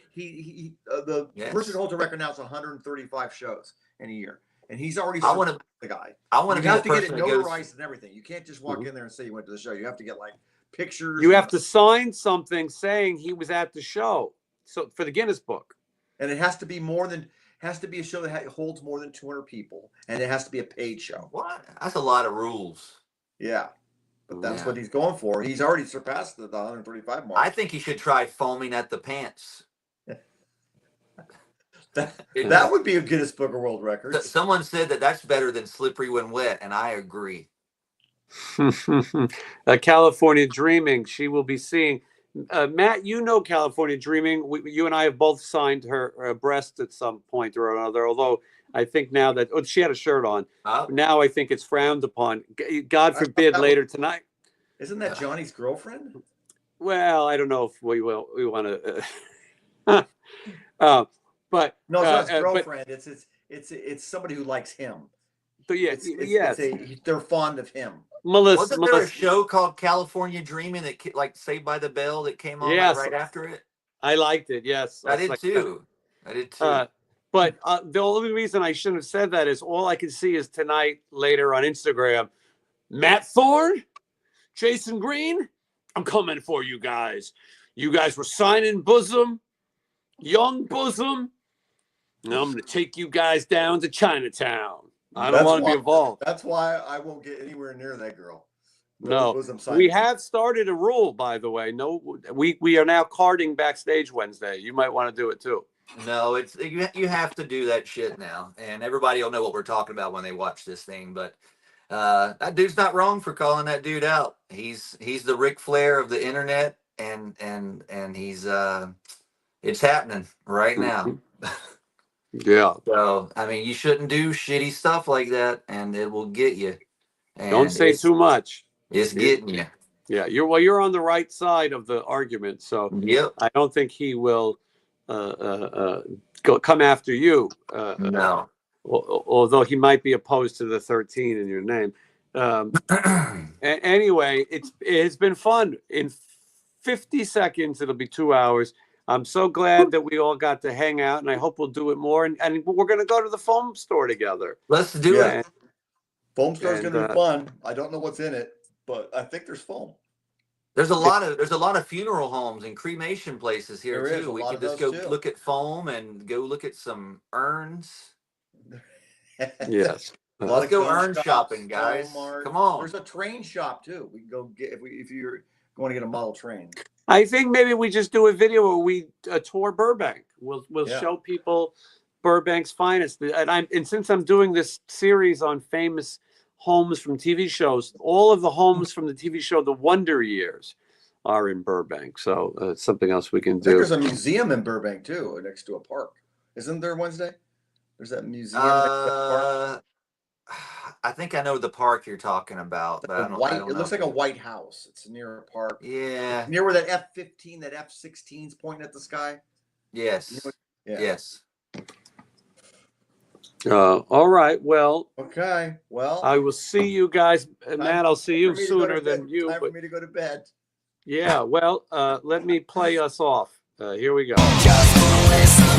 The person who holds the record now is 135 shows in a year, and he's already the guy. I want to have to get it notarized and everything. You can't just walk in there and say you went to the show. You have to get like pictures. You have to sign something saying he was at the show. So for the Guinness Book, and it has to be a show that holds more than 200 people, and it has to be a paid show. What? That's a lot of rules. Yeah, but that's what he's going for. He's already surpassed the 135 mark. I think he should try foaming at the pants. that would be a Guinness Book of World Records. Someone said that's better than slippery when wet, and I agree. California Dreaming. She will be seeing... Matt, California Dreaming. You and I have both signed her breast at some point or another, although I think now that she had a shirt on. Now I think it's frowned upon. God forbid later tonight. Isn't that Johnny's girlfriend? Well, I don't know if we want to. But no, it's not his girlfriend. It's somebody who likes him. So they're fond of him. Wasn't there a show called California Dreaming that like Saved by the Bell that came on right after it? I liked it. Yes, I did too. But the only reason I shouldn't have said that is all I can see is tonight later on Instagram. Matt Thorne, Jason Green, I'm coming for you guys. You guys were signing bosom, young bosom. Now I'm going to take you guys down to Chinatown. I don't want to be involved. That's why I won't get anywhere near that girl. No, we have started a rule, by the way. No, we are now carding backstage Wednesday. You might want to do it too. No, it's you have to do that shit now, and everybody will know what we're talking about when they watch this thing. But that dude's not wrong for calling that dude out. He's the Ric Flair of the internet, and he's it's happening right now. Yeah. So, I mean, you shouldn't do shitty stuff like that, and it will get you. And don't say too much. It's getting you. Yeah, you're on the right side of the argument, so I don't think he will come after you. No. Although he might be opposed to the 13 in your name. Anyway, it's been fun. In 50 seconds, it'll be 2 hours. I'm so glad that we all got to hang out, and I hope we'll do it more. And we're going to go to the foam store together. Let's do it. Foam store is going to be fun. I don't know what's in it, but I think there's foam. There's a lot of funeral homes and cremation places here too. We can just go look at foam and go look at some urns. Yes. Let's go urn shopping, guys. Come on. There's a train shop too. We can go get if you're going to get a model train. I think maybe we just do a video where we tour Burbank. We'll show people Burbank's finest. And since I'm doing this series on famous homes from TV shows. All of the homes from the TV show The Wonder Years are in Burbank. So it's something else we can I think do. there's a museum in Burbank too, next to a park. Isn't there Wednesday? There's that museum next to that park. I think I know the park you're talking about, but I don't It know. looks like a White House. It's near a park. Yeah. Near where that F-15, that F-16's pointing at the sky. Yes. Yeah. Yes. All right. Well. Okay. Well, I will see you guys. Matt, I'll see you sooner than you. Time for me to go to bed. Yeah. Well, let me play us off. Here we go. Just listen.